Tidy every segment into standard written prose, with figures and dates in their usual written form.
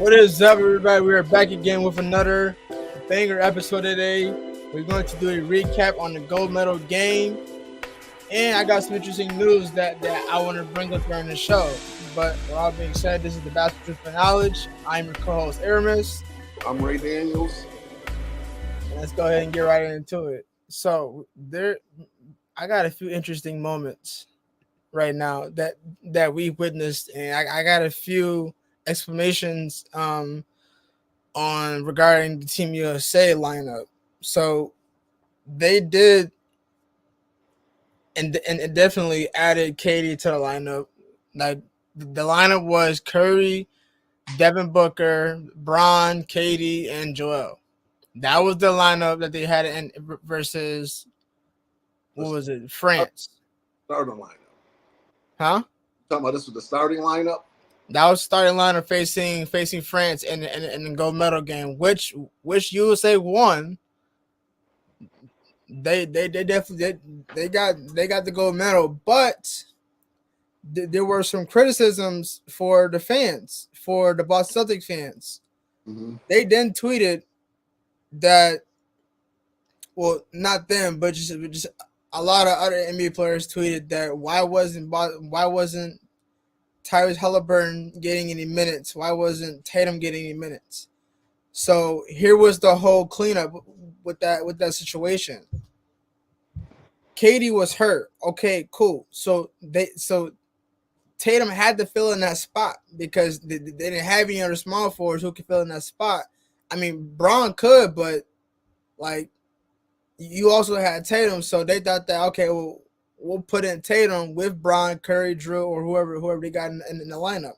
What is up, everybody? We are back again with another banger episode today. We're going to do a recap on the gold medal game, and I got some interesting news that I want to bring up during the show. But with all being said, this is the Basketball for Knowledge. I'm your co-host Aramis. I'm Ray Daniels. And let's go ahead and get right into it. So I got a few interesting moments right now that we witnessed, and I got a few explanations on regarding the Team USA lineup. So they did and definitely added KD to the lineup. Like the lineup was Curry, Devin Booker, Bron, KD, and Joel. That was the lineup that they had in versus what was it? France. Starting lineup. Huh? Talking about this was the starting lineup. That was starting lineup facing France in the gold medal game, which USA won. They definitely they got the gold medal, but there were some criticisms for the fans, for the Boston Celtics fans. Mm-hmm. They then tweeted that, well, not them, but just a lot of other NBA players tweeted that why wasn't Tyrese Halliburton getting any minutes? Why wasn't Tatum getting any minutes? So here was the whole cleanup with that situation. KD was hurt. Okay, cool. So Tatum had to fill in that spot because they didn't have any other small forwards who could fill in that spot. I mean, Bron could, but like you also had Tatum, so they thought that okay, well, we'll put in Tatum with Bron, Curry, Drew, or whoever they got in the lineup.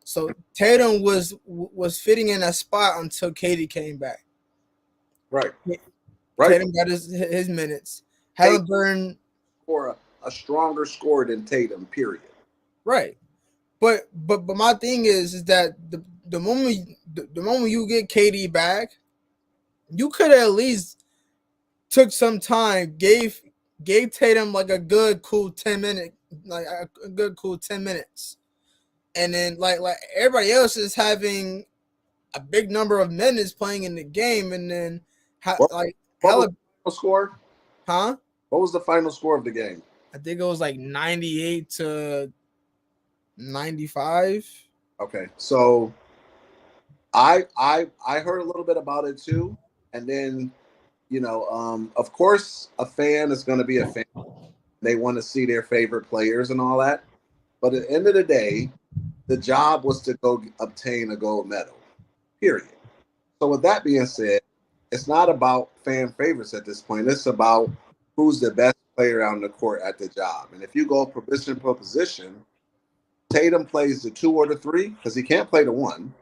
So Tatum was fitting in that spot until KD came back. Right. Tatum got his minutes. Halliburton for a stronger score than Tatum. Period. Right. But my thing is that the moment you get KD back, you could at least took some time, gave Tatum like a good cool 10 minutes, and then like everybody else is having a big number of minutes playing in the game, and then what was the final score? Huh? What was the final score of the game? I think it was like 98 to 95. Okay, so I heard a little bit about it too, and then of course a fan is going to be a fan. They want to see their favorite players and all that, but at the end of the day, the job was to go obtain a gold medal. Period. So with that being said, it's not about fan favorites at this point. It's about who's the best player on the court at the job. And if you go position per position, Tatum plays the 2 or the 3 because he can't play the 1.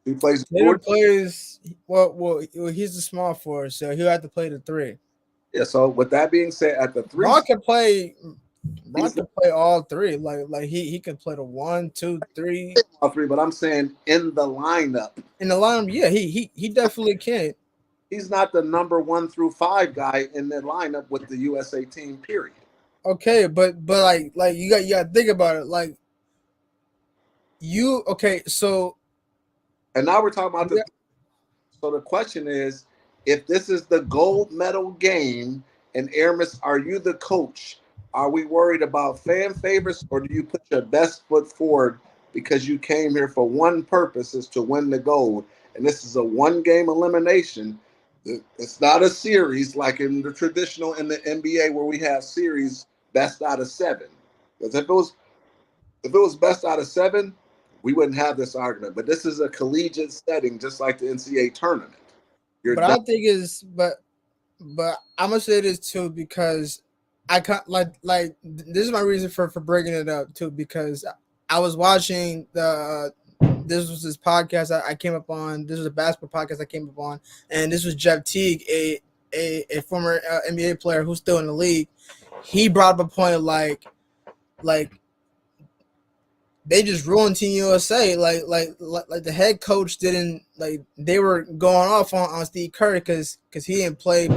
He plays the Tatum plays well. He's the small forward, so he'll have to play the 3. Yeah. So with that being said, at the 3, Bron can play all 3. Like he can play the 1, 2, 3. All 3, but I'm saying in the lineup. In the lineup, yeah, he definitely can. He's not the number 1 through 5 guy in the lineup with the USA team. Period. Okay, but like you got to think about it. Like so. And now we're talking about So the question is, if this is the gold medal game, and Aramis, are you the coach? Are we worried about fan favorites, or do you put your best foot forward because you came here for one purpose, is to win the gold? And this is a one-game elimination. It's not a series like in the traditional in the NBA where we have series best out of 7. Because if it was best out of 7, we wouldn't have this argument. But this is a collegiate setting, just like the NCAA tournament. I think is, but I'm gonna say this too because I can't like this is my reason for bringing it up too, because I was watching this was this podcast I came up on. This was a basketball podcast I came up on, and this was Jeff Teague, a former NBA player who's still in the league. He brought up a point like they just ruined Team USA. Like the head coach didn't they were going off on Steve Kerr because he didn't play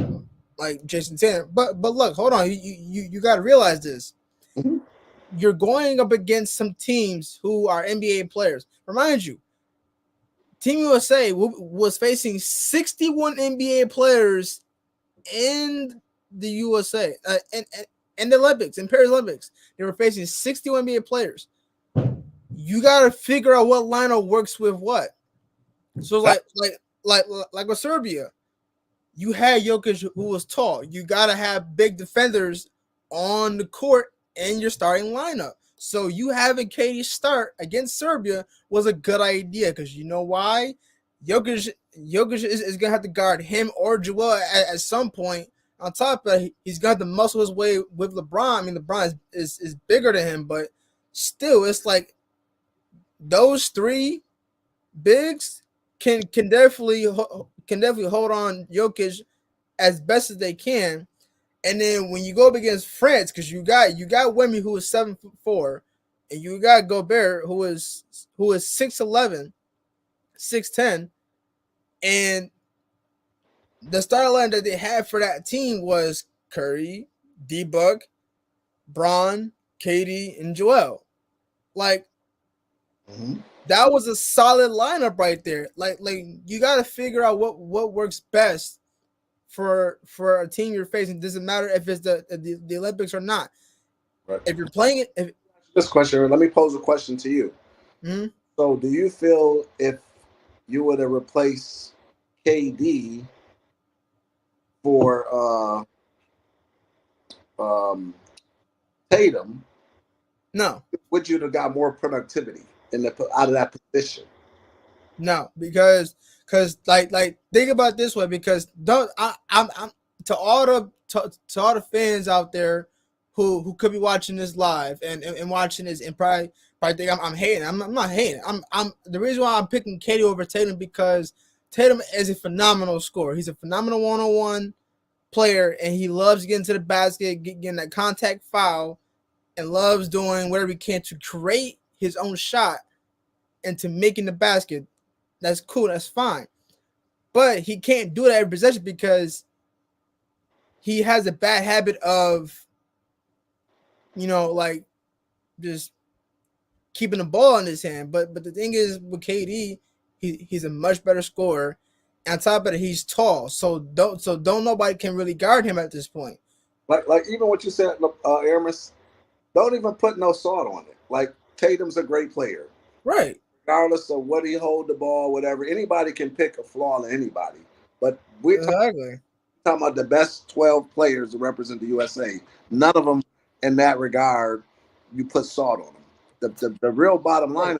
like Jason Tatum. But look, hold on, you got to realize this. Mm-hmm. You're going up against some teams who are NBA players. Remind you, Team USA was facing 61 NBA players in the USA and the Olympics, in Paris Olympics. They were facing 61 NBA players. You got to figure out what lineup works with what. So like with Serbia, you had Jokic who was tall. You got to have big defenders on the court in your starting lineup. So you having KD start against Serbia was a good idea because you know why? Jokic is gonna have to guard him or Joel at some point. On top of that, he's got to muscle his way with LeBron. I mean, LeBron is bigger than him, but still, it's like those three bigs can definitely hold on Jokic as best as they can. And then when you go up against France, because you got Wemby who is 7'4", and you got Gobert who is 6'11", 6'10", and the starting line that they had for that team was Curry, D-Book, Bron, KD, and Joel. Like that was a solid lineup right there. Like you got to figure out what works best for a team you're facing. Doesn't matter if it's the Olympics or not. Right. If you're playing it, this question, let me pose a question to you. Mm-hmm. So, do you feel if you were to replace KD for Tatum, no, would you have got more productivity out of that position? No, because like think about it this way, because I'm to all the fans out there who could be watching this live and watching this and probably think I'm hating. I'm not hating. I'm the reason why I'm picking KD over Tatum because Tatum is a phenomenal scorer. He's a phenomenal one-on-one player, and he loves getting to the basket, getting that contact foul, and loves doing whatever he can to create his own shot and to making the basket. That's cool. That's fine. But he can't do that every possession because he has a bad habit of, like just keeping the ball in his hand. But the thing is with KD, he's a much better scorer. And on top of it, he's tall. So don't nobody can really guard him at this point. Like even what you said, Aramis, don't even put no salt on it. Like Tatum's a great player. Right. Regardless of what he hold the ball, whatever, anybody can pick a flaw in anybody. But we're talking about the best 12 players to represent the USA. None of them, in that regard, you put salt on them. The real bottom line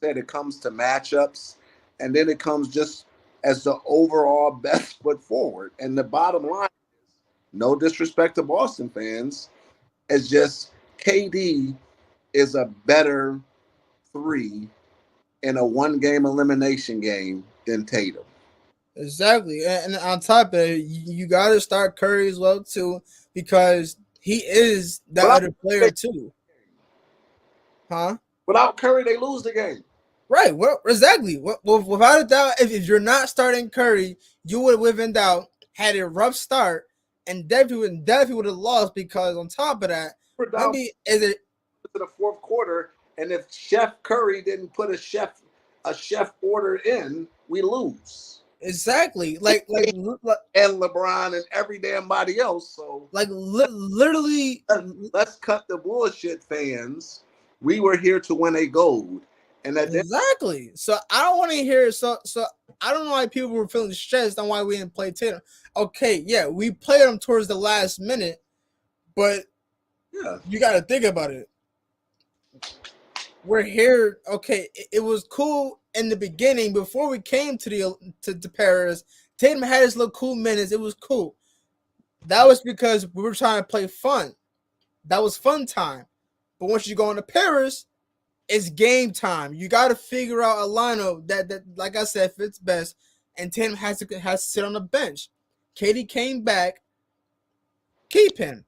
is it comes to matchups, and then it comes just as the overall best foot forward. And the bottom line is, no disrespect to Boston fans, it's just KD is a better 3 in a one-game elimination game than Tatum. Exactly. And on top of it, you got to start Curry as well, too, because he is that other player, too. Huh? Without Curry, they lose the game. Right. Well, exactly. Without a doubt, if you're not starting Curry, you would, without doubt, had a rough start and definitely would have lost because on top of that, maybe is it to the fourth quarter. And if Chef Curry didn't put a chef order in, we lose. Exactly. And LeBron and every damn body else. So literally, let's cut the bullshit, fans. We were here to win a gold, and that exactly. So I don't want to hear. So I don't know why people were feeling stressed on why we didn't play Tatum. Okay, yeah, we played him towards the last minute, but yeah, you got to think about it. We're here. Okay, it was cool in the beginning before we came to Paris. Tatum had his little cool minutes. It was cool. That was because we were trying to play fun. That was fun time. But once you go into Paris, it's game time. You got to figure out a lineup that, like I said, fits best. And Tatum has to sit on the bench. KD came back. Keep him.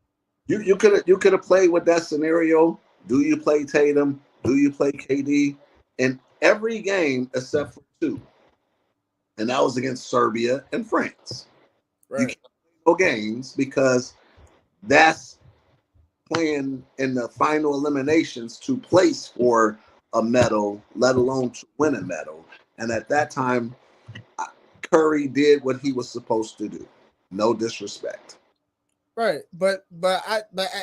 You could have played with that scenario. Do you play Tatum? Do you play KD? In every game except for 2. And that was against Serbia and France. Right. You can't play no games because that's playing in the final eliminations to place for a medal, let alone to win a medal. And at that time, Curry did what he was supposed to do. No disrespect. Right, but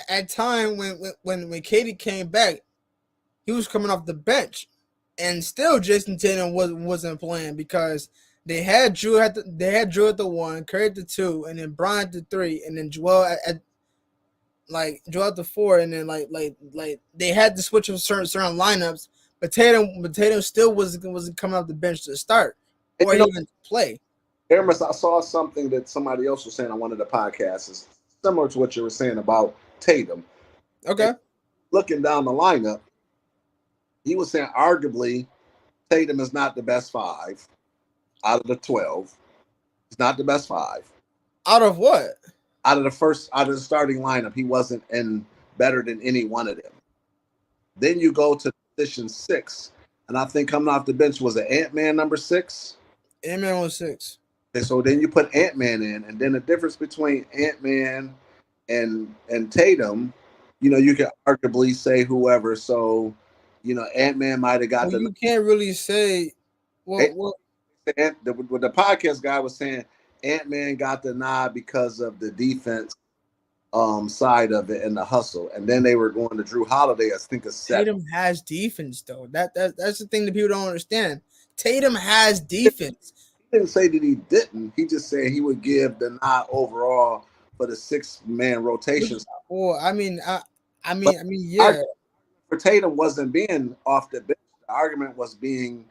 at time when Katie came back, he was coming off the bench, and still Jason Tatum wasn't playing because they had Drew at the 1, Curry at the 2, and then Bron at the 3, and then Joel at Joel at the 4, and then like they had to switch of certain lineups, but Tatum still wasn't coming off the bench to start And or even to play. Aramis, I saw something that somebody else was saying on one of the podcasts. Is similar to what you were saying about Tatum. Okay. And looking down the lineup, he was saying arguably Tatum is not the best 5 out of the 12. He's not the best 5. Out of what? Out of the starting lineup, he wasn't in better than any one of them. Then you go to position 6, and I think coming off the bench was an Ant-Man number 6. Ant-Man was 6. And so then you put Ant-Man in, and then the difference between Ant-Man and Tatum, you could arguably say whoever. So, Ant-Man might have got You can't really say. Well, what the podcast guy was saying, Ant-Man got the nod because of the defense side of it and the hustle. And then they were going to Drew Holiday, I think, a 7. Tatum has defense, though. That's the thing that people don't understand. Tatum has defense. He didn't say that he didn't. He just said he would give the nod overall for the 6-man rotation. Well, I mean, yeah. For Tatum wasn't being off the bench. The argument was being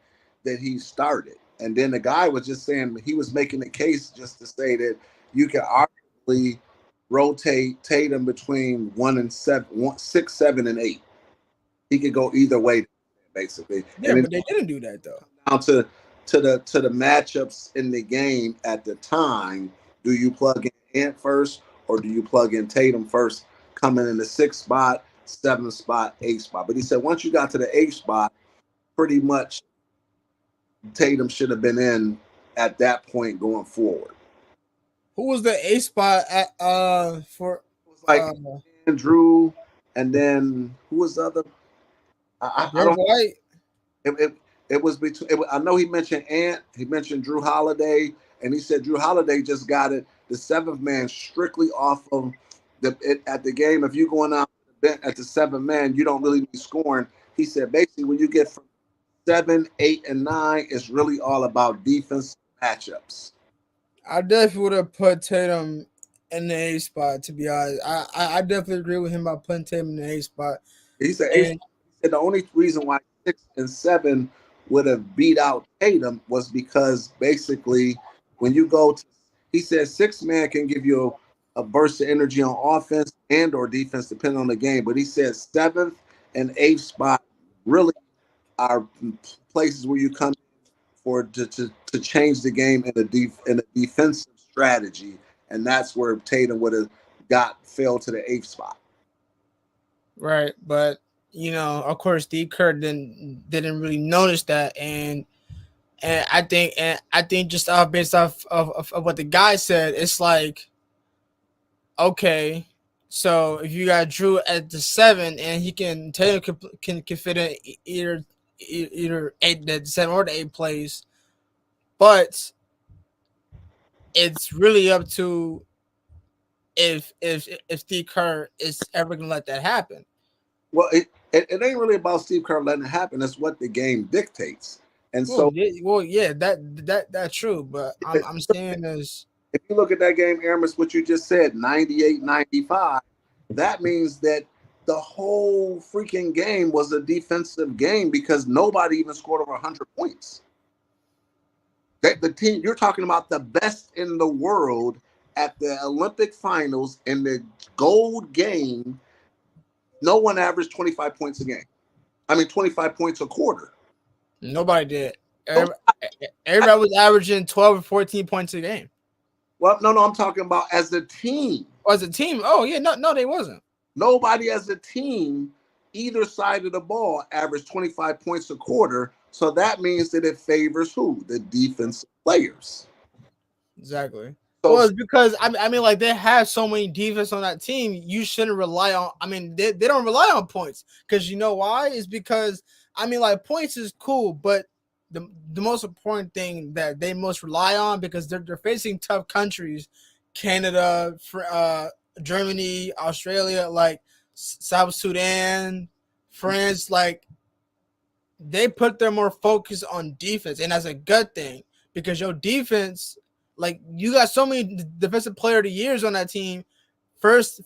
that he started. And then the guy was just saying he was making the case just to say that you can arguably rotate Tatum between 6, 7, and 8. He could go either way, basically. Yeah, but they didn't do that though. Down to the matchups in the game at the time, do you plug in Ant first or do you plug in Tatum first, coming in the 6th spot, 7th spot, 8th spot? But he said once you got to the 8th spot, pretty much Tatum should have been in at that point going forward. Who was the 8th spot at for? It was like Andrew, and then who was the other? I don't know. It was between. I know he mentioned Ant. He mentioned Drew Holiday, and he said Drew Holiday just got it. The 7th man strictly off of at the game. If you're going out at the 7th man, you don't really be scoring. He said basically when you get from 7, 8, and 9, it's really all about defense matchups. I definitely would have put Tatum in the 8th spot. To be honest, I definitely agree with him about putting Tatum in the 8th spot. He said the only reason why 6 and 7 would have beat out Tatum was because basically when you go to, he said 6-man can give you a burst of energy on offense and or defense depending on the game. But he said 7th and 8th spot really are places where you come for to change the game in a defensive strategy, and that's where Tatum would have fell to the 8th spot. Right, but of course, Steve Kerr didn't really notice that, and I think just based off of what the guy said, it's like, okay, so if you got Drew at the 7 and Tatum can fit in either 8, the 7 or the 8 plays, but it's really up to if Steve Kerr is ever gonna let that happen. Well, it ain't really about Steve Kerr letting it happen. It's what the game dictates. And that's true. But I'm saying is, if you look at that game, Aramis, what you just said, 98-95, that means that the whole freaking game was a defensive game because nobody even scored over 100 points. The team, you're talking about the best in the world at the Olympic finals in the gold game. No one averaged 25 points a game. 25 points a quarter. Nobody did. Everybody was averaging 12 or 14 points a game. Well, no, I'm talking about as a team. As a team? Oh, yeah. No, they wasn't. Nobody as a team, either side of the ball, averaged 25 points a quarter. So that means that it favors who? The defensive players. Exactly. So, well, it's because like they have so many defense on that team. You shouldn't rely on. They don't rely on points because you know why? It's because like points is cool, but the most important thing that they most rely on, because they're facing tough countries, Canada, Germany, Australia, like South Sudan, France, like they put their more focus on defense, and that's a good thing because your defense, like you got so many defensive player of the years on that team, first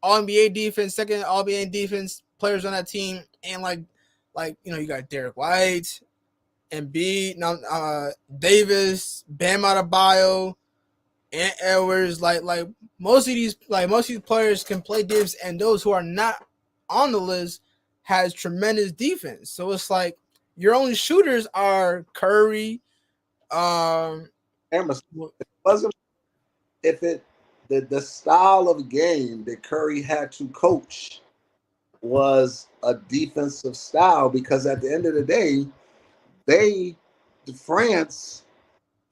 All NBA defense, second All NBA defense players on that team, and like you got Derek White, Embiid, now Davis, Bam Adebayo, and Edwards. Like most of these players can play defense, and those who are not on the list has tremendous defense. So it's like your only shooters are Curry. Emerson, if it wasn't if it the style of game that Curry had to coach was a defensive style, because at the end of the day, France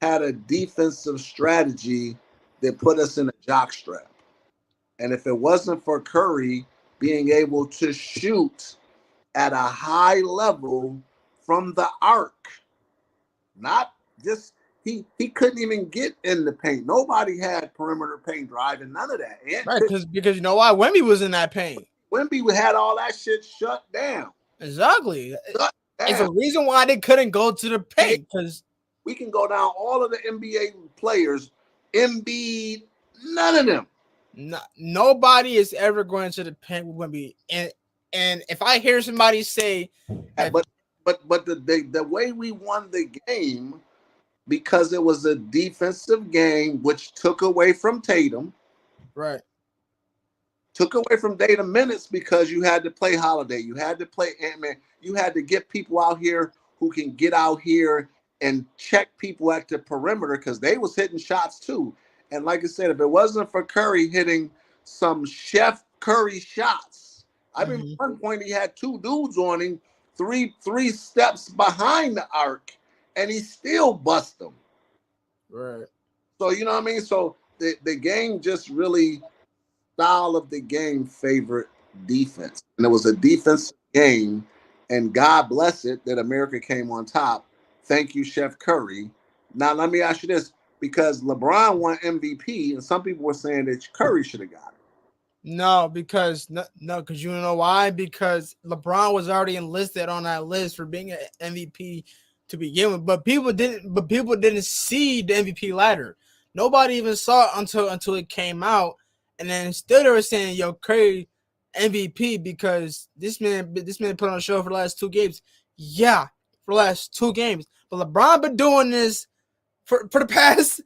had a defensive strategy that put us in a jockstrap. And if it wasn't for Curry being able to shoot at a high level from the arc, not just he couldn't even get in the paint. Nobody had perimeter paint driving, none of that. Right, because you know why? Wemby was in that paint. Wemby had all that shit shut down. Exactly. It's a reason why they couldn't go to the paint, because we can go down all of the NBA players, Embiid, none of them. Nobody is ever going to the paint with Wemby. And if I hear somebody say, but the way we won the game, because it was a defensive game, which took away from Tatum. Right. Took away from Tatum minutes because you had to play Holiday. You had to play Ant-Man. You had to get people out here who can get out here and check people at the perimeter, because they was hitting shots too. And like I said, if it wasn't for Curry hitting some Chef Curry shots, I mean, at one point he had two dudes on him, three steps behind the arc, and he still bust them. Right. So you know what I mean? So the game just really, style of the game favored defense. And it was a defensive game, and God bless it that America came on top. Thank you, Chef Curry. Now let me ask you this, because LeBron won MVP, and some people were saying that Curry should have got it. No, because you know why? Because LeBron was already enlisted on that list for being an MVP to begin with, but people didn't see the MVP ladder. Nobody even saw it until it came out, and then still they were saying, "Yo, Curry MVP," because this man put on a show for the last 2 games. Yeah, for the last 2 games, but LeBron been doing this for the past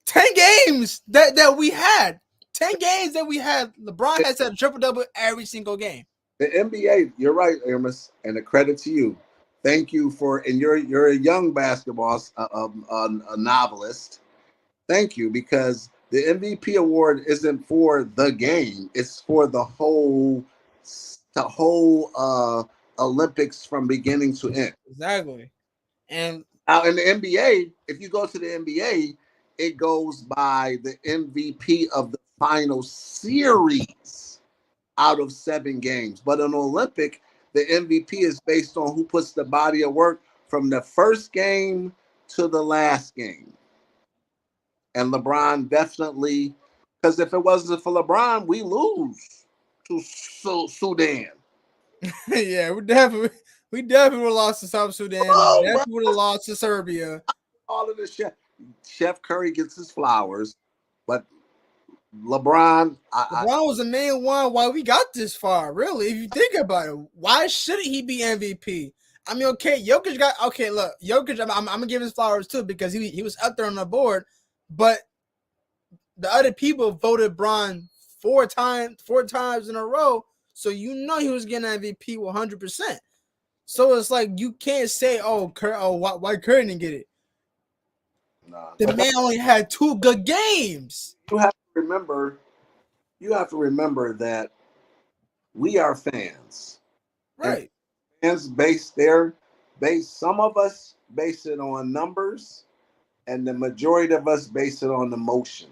10 games that we had. 10 games that we had, LeBron has had a triple-double every single game. The NBA, you're right, Amos, and a credit to you. Thank you and you're a young basketball a novelist. Thank you, because the MVP award isn't for the game; it's for the whole Olympics from beginning to end. Exactly. And now in the NBA, if you go to the NBA, it goes by the MVP of the final series out of 7 games. But in Olympic, the MVP is based on who puts the body of work from the first game to the last game. And LeBron definitely, because if it wasn't for LeBron, we lose to Sudan. Yeah, we definitely would have lost to South Sudan. We definitely would have lost to Serbia. All of this Chef Curry gets his flowers, but LeBron was the main one why we got this far. Really, if you think about it, why shouldn't he be MVP? I mean, okay, Jokic got look, Jokic. I'm gonna give his flowers too, because he was up there on the board, but the other people voted Bron 4 times in a row, so he was getting MVP 100%. So it's like you can't say, why Curry didn't get it? Nah. The man only had 2 good games. You have to remember that we are fans. Right. And fans some of us base it on numbers, and the majority of us base it on emotions.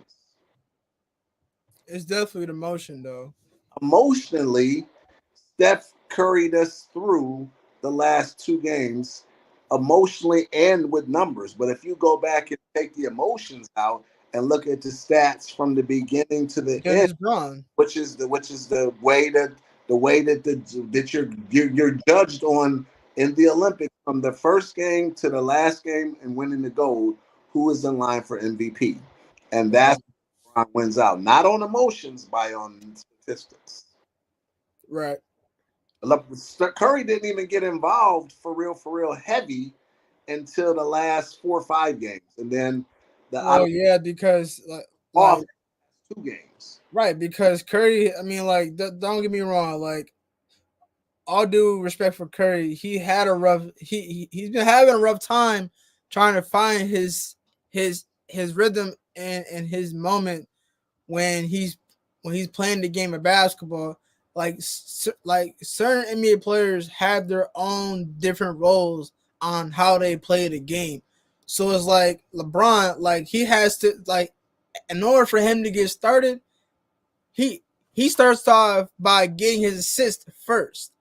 It's definitely the emotion, though. Emotionally, Steph curried us through the last 2 games, emotionally and with numbers. But if you go back and take the emotions out and look at the stats from the beginning to the Then end, it's Braun. which is the way that that you're judged on in the Olympics from the first game to the last game and winning the gold, who is in line for MVP. And that's when LeBron wins out. Not on emotions, by on statistics. Right. Curry didn't even get involved for real heavy until the last 4 or 5 games. And then Well, yeah, because off like 2 games. right, because Curry, I mean, like, don't get me wrong, like, all due respect for Curry, he had a rough he's been having a rough time trying to find his rhythm and his moment when he's playing the game of basketball. Like certain NBA players have their own different roles on how they play the game. So it's like LeBron, like he has to, like, in order for him to get started, he starts off by getting his assist first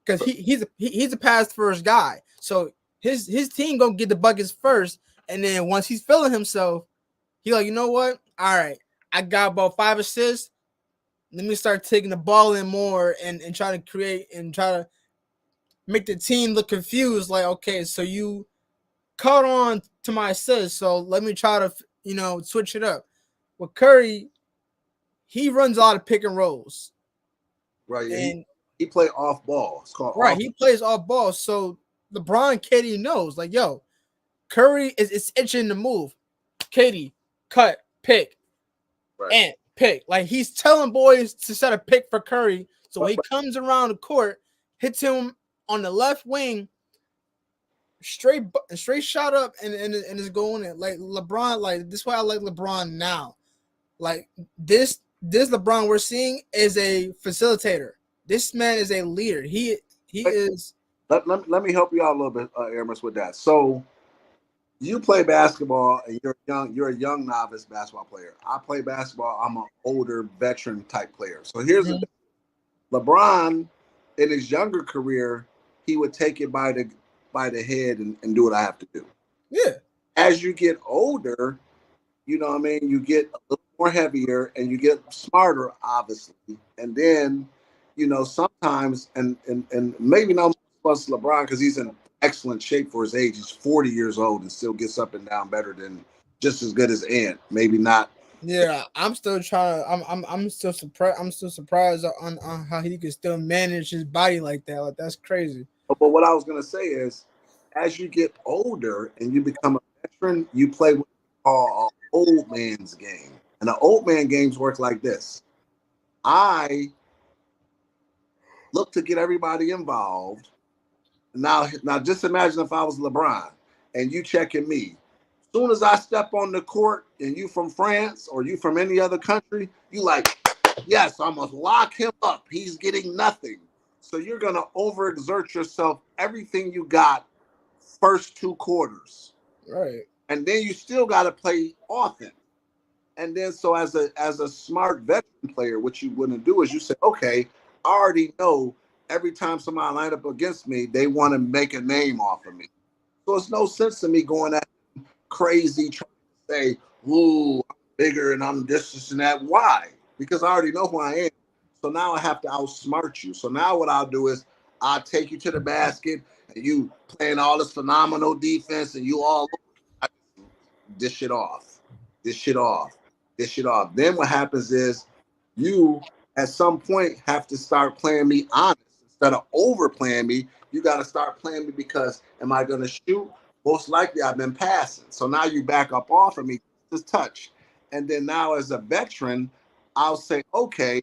because he's a pass first guy. So his team gonna get the buckets first, and then once he's feeling himself, he like, you know what? All right, I got about 5 assists. Let me start taking the ball in more and try to create and try to make the team look confused. Like, okay, so you caught on to my assist, so let me try to switch it up. With Curry, he runs a lot of pick and rolls. Right. Yeah, And he play off ball. It's called right, off. he plays off ball. So LeBron, Katie knows, like, yo, Curry is itching to move. Katie, cut, pick, Right. and pick. Like, he's telling boys to set a pick for Curry. So when he comes around the court, hits him on the left wing, straight shot up, and is going in. Like LeBron, like, this is why I like LeBron now. Like, this LeBron we're seeing is a facilitator. This man is a leader. He is. Let me help you out a little bit, Aramis, with that. So you play basketball and you're a young novice basketball player. I play basketball, I'm an older veteran type player. So here's the thing. LeBron, in his younger career, he would take it by the head and do what I have to do. Yeah. As you get older, you know what I mean, you get a little more heavier and you get smarter, obviously. And then, sometimes and maybe not much LeBron because he's in excellent shape for his age. He's 40 years old and still gets up and down better than just as good as Ant. Maybe not. Yeah, I'm still trying to. I'm still surprised. I'm still surprised on how he could still manage his body like that. Like, that's crazy. But what I was gonna say is, as you get older and you become a veteran, you play what we call an old man's game. And the old man games work like this. I look to get everybody involved. Now just imagine if I was LeBron and you checking me. As soon as I step on the court and you from France or you from any other country, you like, yes, I'm gonna lock him up. He's getting nothing. So you're gonna overexert yourself, everything you got, first 2 quarters. Right. And then you still gotta play offense. And then so as a smart veteran player, what you wouldn't do is you say, okay, I already know every time somebody line up against me, they want to make a name off of me. So it's no sense to me going at crazy trying to say, ooh, I'm bigger and I'm this and that. Why? Because I already know who I am. So now I have to outsmart you. So now what I'll do is I'll take you to the basket and you playing all this phenomenal defense and you all this shit off. This shit off. This shit off. Then what happens is you at some point have to start playing me honest. Instead of overplaying me, you got to start playing me because am I going to shoot? Most likely I've been passing. So now you back up off of me, just touch. And then now as a veteran, I'll say, okay,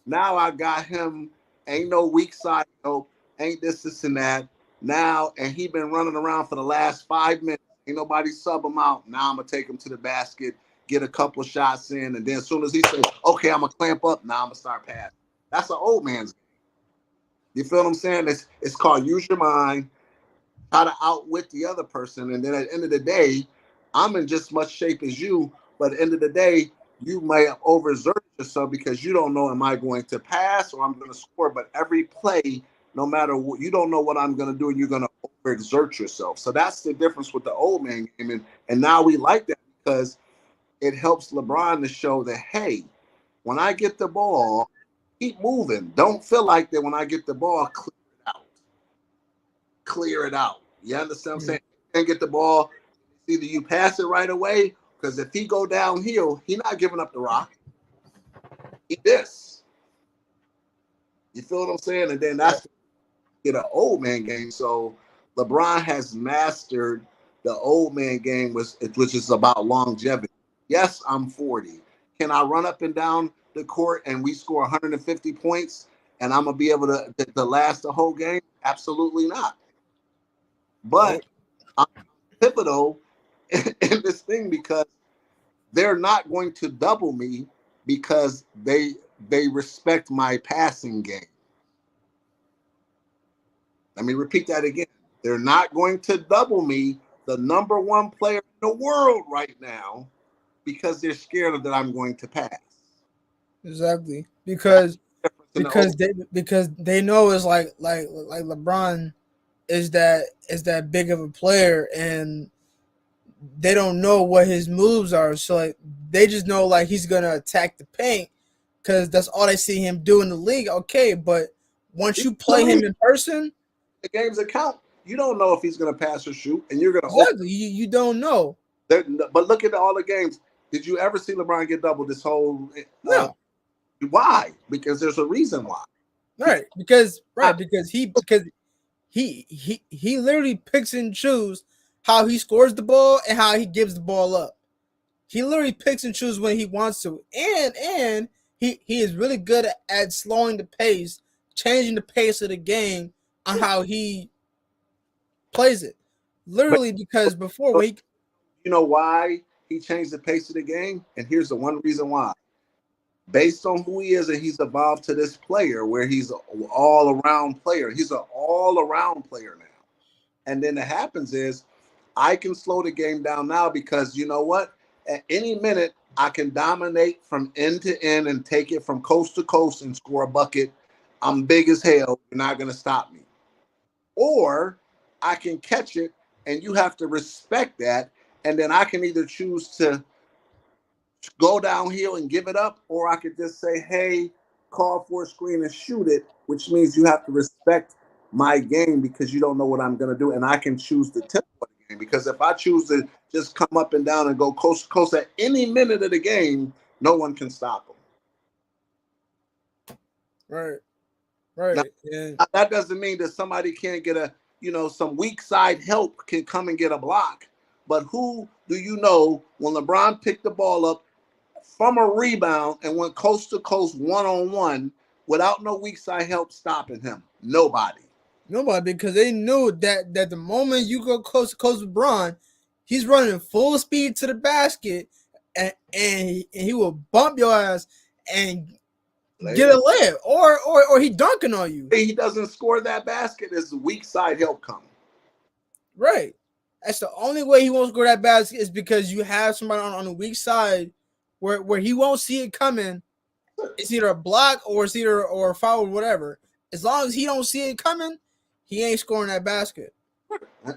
now I got him. Ain't no weak side, no, ain't this and that. Now, and he been running around for the last 5 minutes. Ain't nobody sub him out. Now I'm going to take him to the basket, get a couple shots in. And then as soon as he says, okay, I'm going to clamp up, now I'm going to start passing. That's an old man's game. You feel what I'm saying? It's called use your mind, try to outwit the other person. And then at the end of the day, I'm in just as much shape as you. But at the end of the day, you may have overexerted yourself because you don't know, am I going to pass or I'm going to score? But every play no matter what, you don't know what I'm going to do, and you're going to overexert yourself. So that's the difference with the old man game. And now we like that because it helps LeBron to show that, hey, when I get the ball, keep moving. Don't feel like that when I get the ball, clear it out. Clear it out. You understand what I'm saying? You can't get the ball. Either you pass it right away, because if he go downhill, he not giving up the rock. He this. You feel what I'm saying? And then that's an old man game. So LeBron has mastered the old man game, which is about longevity. Yes, I'm 40. Can I run up and down the court and we score 150 points and I'm gonna be able to last the whole game? Absolutely not. But I'm pivotal in this thing because they're not going to double me because they respect my passing game. Let me repeat that again. They're not going to double me, the number one player in the world right now, because they're scared of that I'm going to pass. Exactly. Because they know it's like LeBron is that big of a player, and they don't know what his moves are. So like, they just know like he's gonna attack the paint because that's all they see him do in the league. Okay, but once you play him in person, the game's account. You don't know if he's gonna pass or shoot, and you're gonna exactly. You don't know. But look at all the games. Did you ever see LeBron get doubled this whole? No. Why? Because there's a reason why. Right. Because he literally picks and chooses how he scores the ball and how he gives the ball up. He literally picks and chooses when he wants to. And he is really good at slowing the pace, changing the pace of the game on how he plays it. Literally, because before when you know why he changed the pace of the game? And here's the one reason why. Based on who he is, and he's evolved to this player where he's an all-around player. He's an all-around player now. And then it happens is I can slow the game down now because you know what? At any minute, I can dominate from end to end and take it from coast to coast and score a bucket. I'm big as hell. You're not going to stop me. Or I can catch it, and you have to respect that. And then I can either choose to go downhill and give it up, or I could just say, hey, call for a screen and shoot it, which means you have to respect my game because you don't know what I'm going to do. And I can choose the tempo of the game because if I choose to just come up and down and go coast to coast at any minute of the game, no one can stop them. Right. Now, that doesn't mean that somebody can't get some weak side help can come and get a block. But who do you know when LeBron picked the ball up from a rebound and went coast to coast one-on-one without no weak side help stopping him? Nobody, because they knew that the moment you go coast to coast with Bron, he's running full speed to the basket and he will bump your ass and get a layup or he dunking on you. He doesn't score that basket as the weak side help coming. Right. That's the only way he won't score that basket is because you have somebody on the weak side where he won't see it coming. It's either a block or it's either or a foul or whatever. As long as he don't see it coming, he ain't scoring that basket.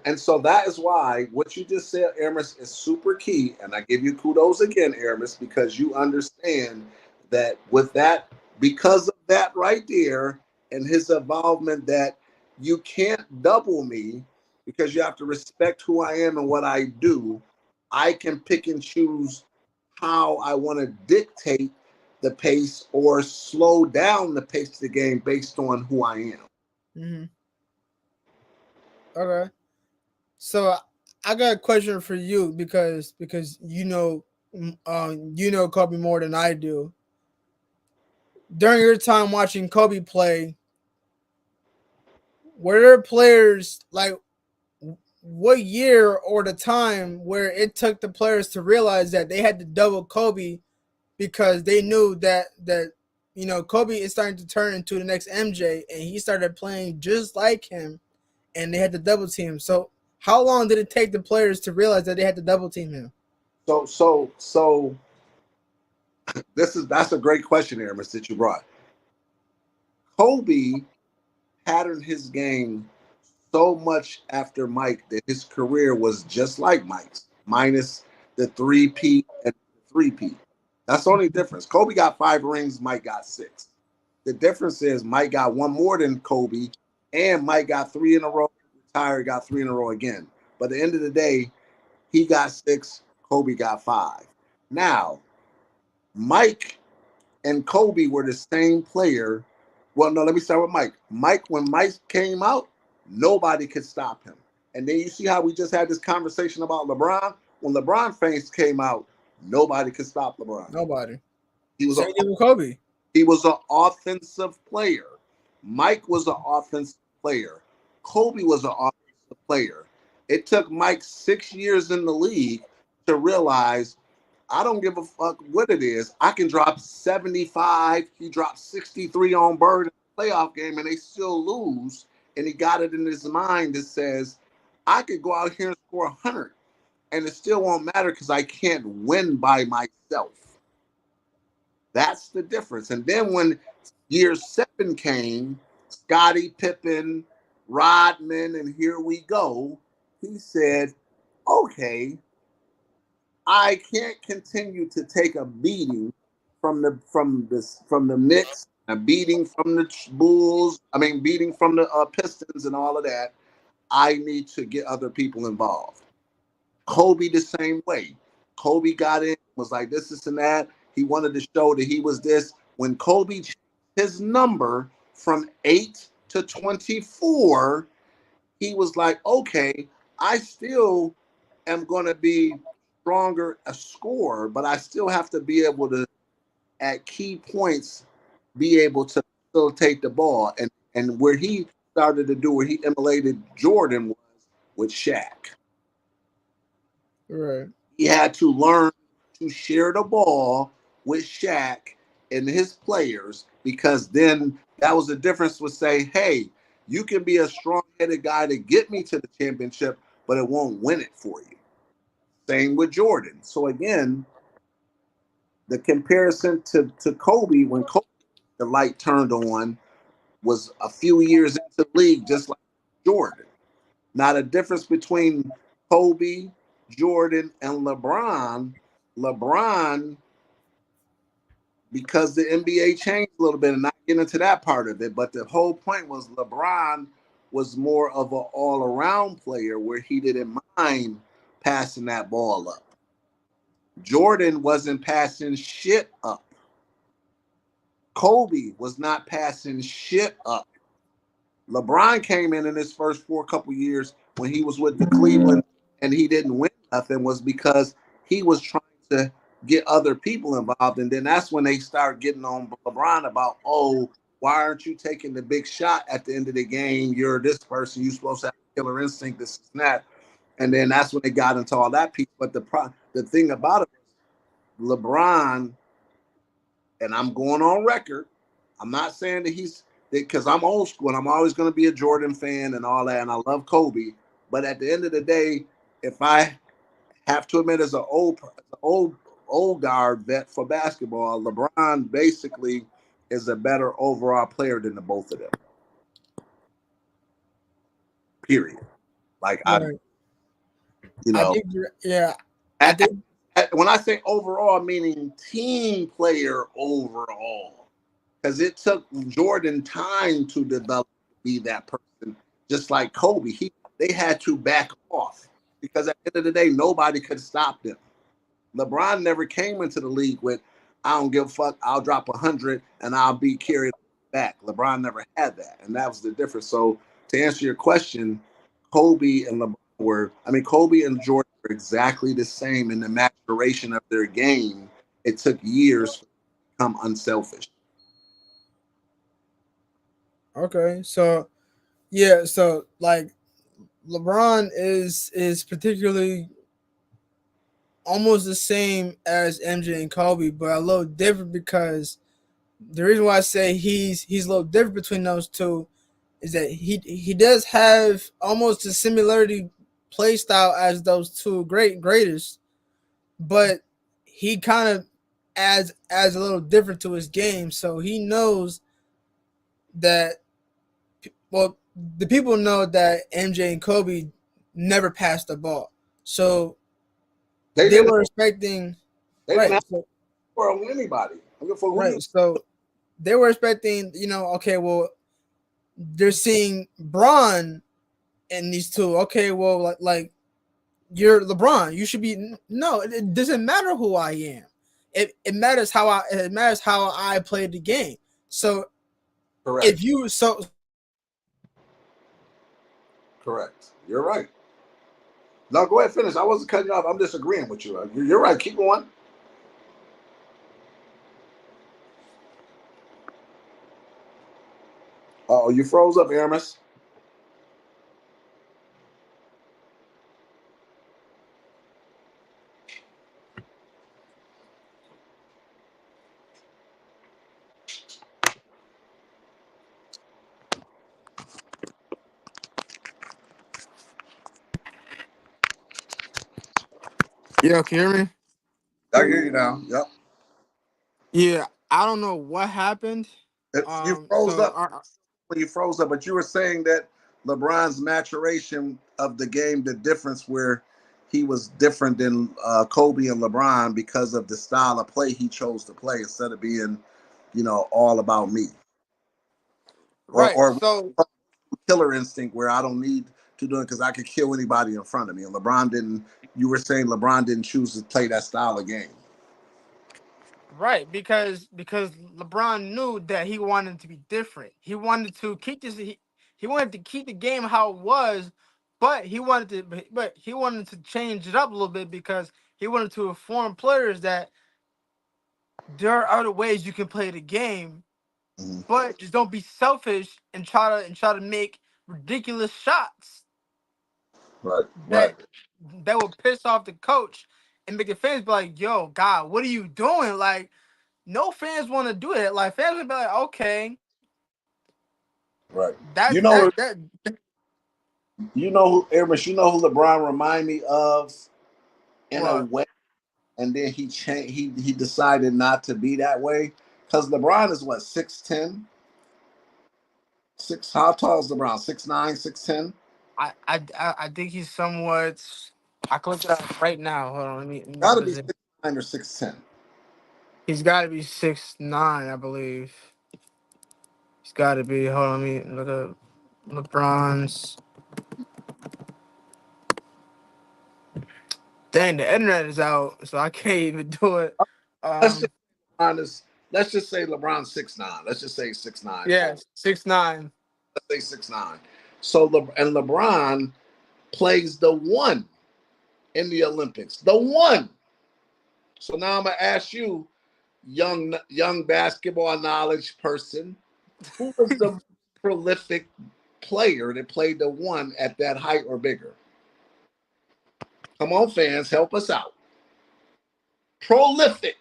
And so that is why what you just said, Aramis, is super key. And I give you kudos again, Aramis, because you understand that with that, because of that right there and his involvement, that you can't double me because you have to respect who I am and what I do. I can pick and choose how I want to dictate the pace or slow down the pace of the game based on who I am. Mm-hmm. Okay. So I got a question for you because you know Kobe more than I do. During your time watching Kobe play, were there players like what year or the time where it took the players to realize that they had to double Kobe because they knew that Kobe is starting to turn into the next MJ and he started playing just like him and they had to double team. So how long did it take the players to realize that they had to double team him? So that's a great question, Aramis, that you brought. Kobe patterned his game so much after Mike that his career was just like Mike's, minus the 3P and 3P. That's the only difference. Kobe got 5 rings, Mike got 6. The difference is Mike got one more than Kobe, and Mike got 3 in a row, retired, got 3 in a row again. But at the end of the day, he got 6, Kobe got 5. Now, Mike and Kobe were the same player. Well, no, let me start with Mike. When Mike came out, nobody could stop him. And then you see how we just had this conversation about LeBron. When LeBron face came out, nobody could stop LeBron. Nobody. He was Same thing with Kobe. He was an offensive player. Mike was an offensive player. Kobe was an offensive player. It took Mike 6 years in the league to realize I don't give a fuck what it is. I can drop 75. He dropped 63 on Bird in the playoff game, and they still lose. And he got it in his mind that says, I could go out here and score 100, and it still won't matter because I can't win by myself. That's the difference. And then when year 7 came, Scottie Pippen, Rodman, and here we go, he said, okay, I can't continue to take a beating from the Knicks, a beating from the Bulls, beating from the Pistons and all of that. I need to get other people involved. Kobe the same way. Kobe got in, was like this and that. He wanted to show that he was this. When Kobe changed his number from 8 to 24, he was like, okay, I still am going to be stronger a scorer, but I still have to be able to, at key points, be able to facilitate the ball. And where he started to do, where he emulated Jordan was with Shaq. Right. He had to learn to share the ball with Shaq and his players, because then that was the difference with say, hey, you can be a strong-headed guy to get me to the championship, but it won't win it for you. Same with Jordan. So again, the comparison to Kobe, when Kobe, the light turned on, was a few years into the league, just like Jordan. Now the difference between Kobe, Jordan, and LeBron, because the NBA changed a little bit, and not get into that part of it, but the whole point was LeBron was more of an all-around player where he didn't mind passing that ball up. Jordan wasn't passing shit up. Kobe was not passing shit up. LeBron came in his first couple years when he was with the Cleveland and he didn't win nothing, was because he was trying to get other people involved. And then that's when they start getting on LeBron about, oh, why aren't you taking the big shot at the end of the game? You're this person. You're supposed to have killer instinct, this and that. And then that's when they got into all that piece. But the thing about it, LeBron, and I'm going on record, I'm not saying that because I'm old school and I'm always going to be a Jordan fan and all that, and I love Kobe. But at the end of the day, if I have to admit, as an old guard vet for basketball, LeBron basically is a better overall player than the both of them. Period. Like right. I think when I say overall, meaning team player overall, because it took Jordan time to develop to be that person, just like Kobe. They had to back off because at the end of the day, nobody could stop them. LeBron never came into the league with, I don't give a fuck, I'll drop 100 and I'll be carried back. LeBron never had that, and that was the difference. So to answer your question, Kobe and Jordan were exactly the same in the maturation of their game. It took years to become unselfish. Okay, so yeah, so like LeBron is particularly almost the same as MJ and Kobe, but a little different because the reason why I say he's a little different between those two is that he does have almost a similarity play style as those two greatest, but he kind of adds a little different to his game. So he knows that well, the people know that MJ and Kobe never passed the ball, so They they didn't. were expecting They didn't right. have So for anybody. I mean, for who you. right, so they were expecting, okay, well, they're seeing Braun in these two. Okay, well, like you're LeBron, you should be. No, it doesn't matter who I am. It matters how I play the game. So Correct. if you so Correct. You're right. No, go ahead, finish. I wasn't cutting you off. I'm disagreeing with you. You're right. Keep going. Oh, you froze up, Aramis. yeah, can you hear me? I hear you now. Yep. Yeah, I don't know what happened. You froze So up when you froze up, but you were saying that LeBron's maturation of the game, the difference where he was different than Kobe and LeBron because of the style of play he chose to play instead of being, all about me right, or so killer instinct where I don't need to do it because I could kill anybody in front of me. And LeBron didn't. You were saying LeBron didn't choose to play that style of game. right, because LeBron knew that he wanted to be different. He wanted to keep this. He wanted to keep the game how it was, but he wanted to change it up a little bit because he wanted to inform players that there are other ways you can play the game, Mm-hmm. but just don't be selfish and try to make ridiculous shots Right, right, that will piss off the coach and make the fans be like, "Yo, God, what are you doing?" Like, no fans want to do it. Like, fans would be like, "Okay, right. that You know, that that." who Amos, who LeBron remind me of in a What? way, and then he changed. He decided not to be that way because LeBron is what 6'10", 6. How tall is LeBron? 6'9", 6'10". I think he's somewhat. I can look it up right now. Hold on, let me Got to put be it. 6'9" or 6'10". He's got to be 6'9", I believe. He's got to be. Hold on, let me look up LeBron's. Dang, the internet is out, so I can't even do it. Let's just Um, honest. Let's just say LeBron 6'9". Let's just say 6'9". yeah, 6'9". Let's say 6'9". So LeBron plays the one in the Olympics. The one. So now I'm gonna ask you, young basketball knowledge person, who was the prolific player that played the one at that height or bigger? Come on, fans, help us out. Prolific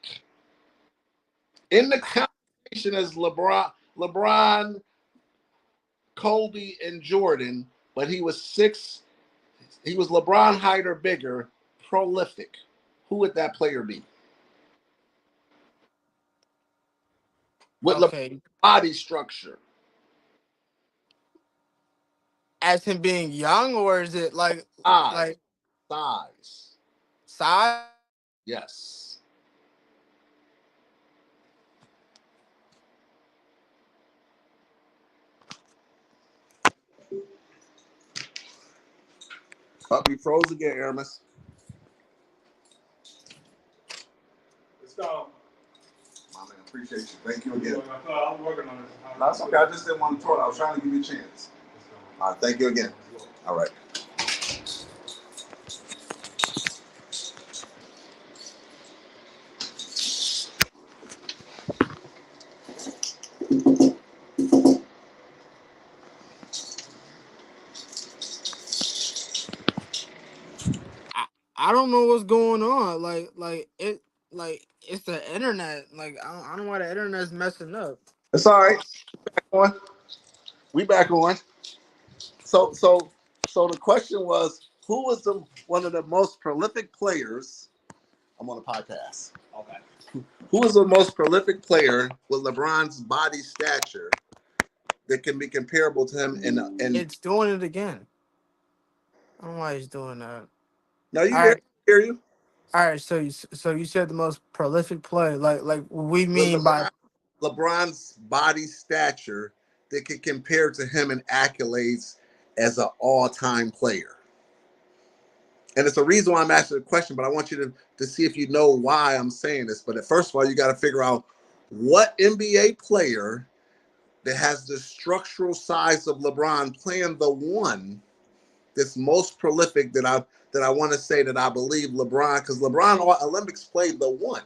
in the conversation as LeBron, Kobe, and Jordan, but he was six. He was LeBron height or bigger. Prolific. Who would that player be? With LeBron's Okay, body structure, as him being young, or is it size, like size. size? Yes. Puppy froze again, Aramis. Let's go. My man, appreciate you. Thank you again. I was working on this. No, that's okay. I just didn't want to talk. I was trying to give you a chance. All right. Thank you again. All right. I, I don't know what's going on. It's the internet. Like, I don't know why the internet's messing up. It's all right. On. We back on. So the question was, who was the one of the most prolific players? I'm on a podcast. Okay. Who was the most prolific player with LeBron's body stature that can be comparable to him. And It's doing it again. I don't know why he's doing that. now you All right, hear you. all right. So you said the most prolific play, like we mean by LeBron's body stature that can compare to him in accolades as an all-time player. And it's a reason why I'm asking the question, but I want you to see if you know why I'm saying this. But first of all, you got to figure out what NBA player that has the structural size of LeBron playing the one that's most prolific that I want to say that I believe LeBron, because LeBron Olympics played the one,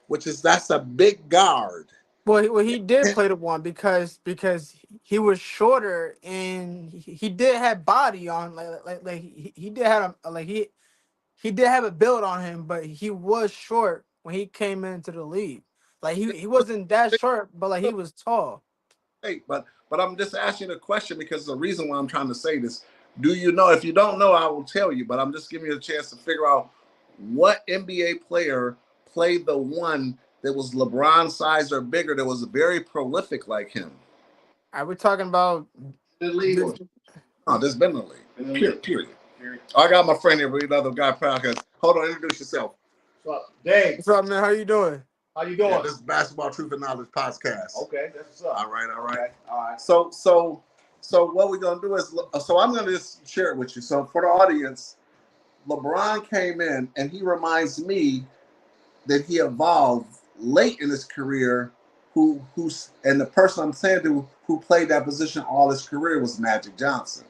that's a big guard. well he did play the one because he was shorter and he did have body on like he did have he did have a build on him, but he was short when he came into the league. Like he wasn't that short, but like he was tall. Hey, but I'm just asking a question because the reason why I'm trying to say this. Do you know? If you don't know, I will tell you. But I'm just giving you a chance to figure out what NBA player played the one that was LeBron size or bigger that was very prolific like him. Are we talking about the league? No, there's been the league. Period. I got my friend here, another guy podcast. Hold on, introduce yourself. What's up, Dave? What's up, man? How you doing? How you doing? Yeah, this is Basketball Truth and Knowledge podcast. Okay, that's what's up. All right. Okay. All right. So what we're gonna do is, I'm gonna just share it with you. So for the audience, LeBron came in and he reminds me that he evolved late in his career. Who's and the person I'm saying who played that position all his career was Magic Johnson.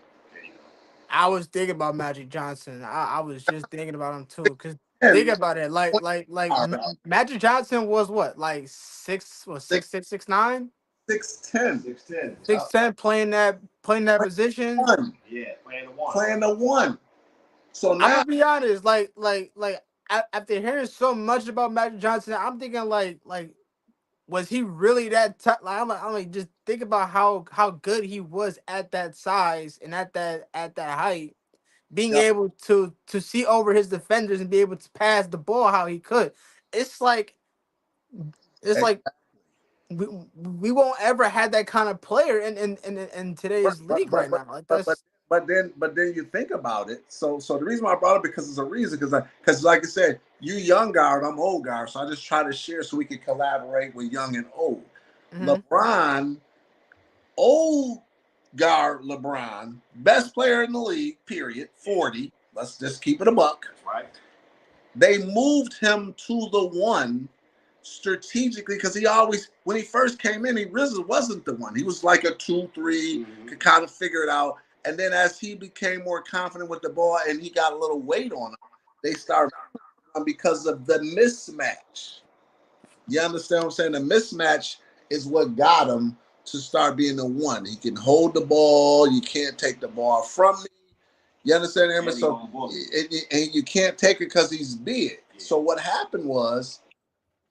I was thinking about Magic Johnson. I was just thinking about him too. Cause think about it, like Magic Johnson was what, like 6'9", 6'9", 6'10", 6'10", playing that position. Yeah, playing the one. Playing the one. So now I'm gonna be honest, like after hearing so much about Magic Johnson, I'm thinking like was he really that tough? I'm like just think about how good he was at that size and at that height, being able to see over his defenders and be able to pass the ball how he could. It's like we won't ever have that kind of player in today's league right now. Like that's. But then you think about it. So the reason why I brought it because it's a reason because like I said, you young guard, I'm old guard, so I just try to share so we can collaborate with young and old. Mm-hmm. LeBron, old guard LeBron, best player in the league. Period. 40. Let's just keep it a buck. Right. They moved him to the one strategically because he always, when he first came in, he really wasn't the one. He was like a 2-3, could kind of figure it out. And then as he became more confident with the ball and he got a little weight on him, they started because of the mismatch. You understand what I'm saying? The mismatch is what got him to start being the one. He can hold the ball. You can't take the ball from me. You understand, Emma? So and you can't take it because he's big. So what happened was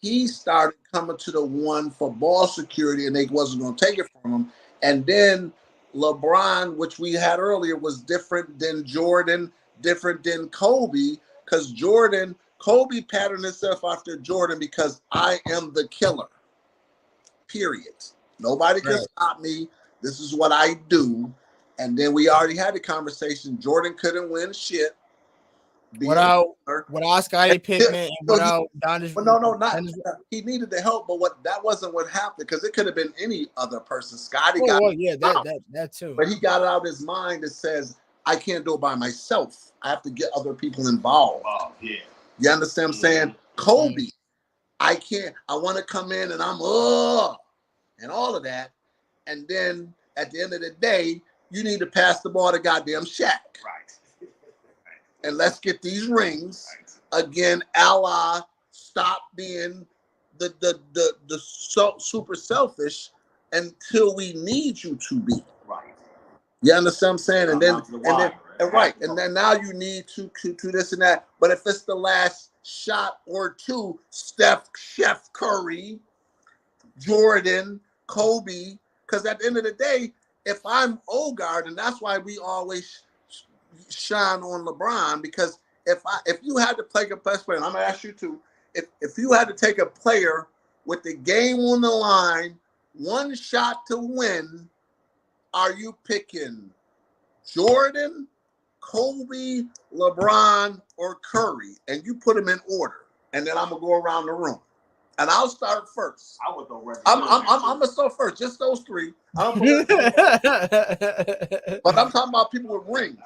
he started coming to the one for ball security and they wasn't going to take it from him. And then LeBron, which we had earlier, was different than Jordan, different than Kobe, because Kobe patterned himself after Jordan because I am the killer. Period. Nobody can stop me. This is what I do. And then we already had the conversation. Jordan couldn't win shit. Without Scottie Pippen and without Donis. Not he needed the help, but that wasn't what happened because it could have been any other person. Scottie got that too. But he got it out of his mind that says, I can't do it by myself. I have to get other people involved. Oh, yeah. You understand what I'm saying? Kobe, I can't. I want to come in and I'm and all of that. And then at the end of the day, you need to pass the ball to goddamn Shaq. Right. And let's get these rings again. Allah, stop being the super selfish until we need you to be. Right. You understand what I'm saying? And then now you need to this and that. But if it's the last shot or two, Chef Curry, Jordan, Kobe, because at the end of the day, if I'm Ogard, and that's why we always shine on LeBron, because if you had to play a best player, and I'm gonna ask you to, if you had to take a player with the game on the line, one shot to win, are you picking Jordan, Kobe, LeBron, or Curry? And you put them in order. And then I'm going to go around the room. And I'll start first. I would go right. I'm going to start first. Just those three. But I'm talking about people with rings.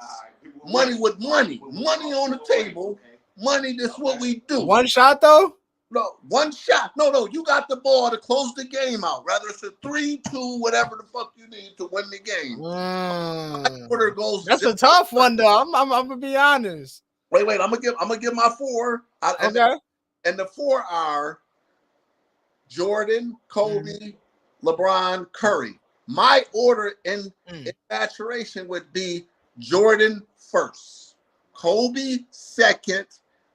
Money with money. Money on the table. Money, this is what we do. One shot, though? No, one shot. No, you got the ball to close the game out. Whether it's a 3-2, whatever the fuck you need to win the game. Order goes. That's a tough one, though. I'm gonna be honest. Wait. I'm gonna give my four. Okay. And the four are Jordan, Kobe, LeBron, Curry. My order in maturation would be Jordan first, Kobe second.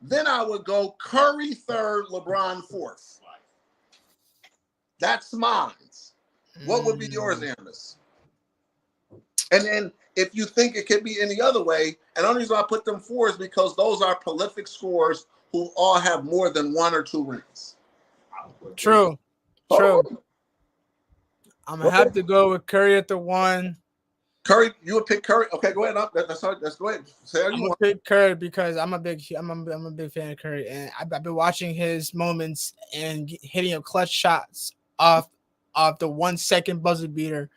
Then I would go Curry third, LeBron fourth. That's mine. What would be yours, Amos? And then if you think it could be any other way, and the only reason I put them four is because those are prolific scorers who all have more than 1 or 2 rings. True. I'm going to have to go with Curry at the 1. Curry, you would pick Curry. Okay, go ahead. Let's go ahead. Say I'm gonna pick Curry because I'm a big fan of Curry, and I've been watching his moments and hitting up clutch shots off the 1 second buzzer beater.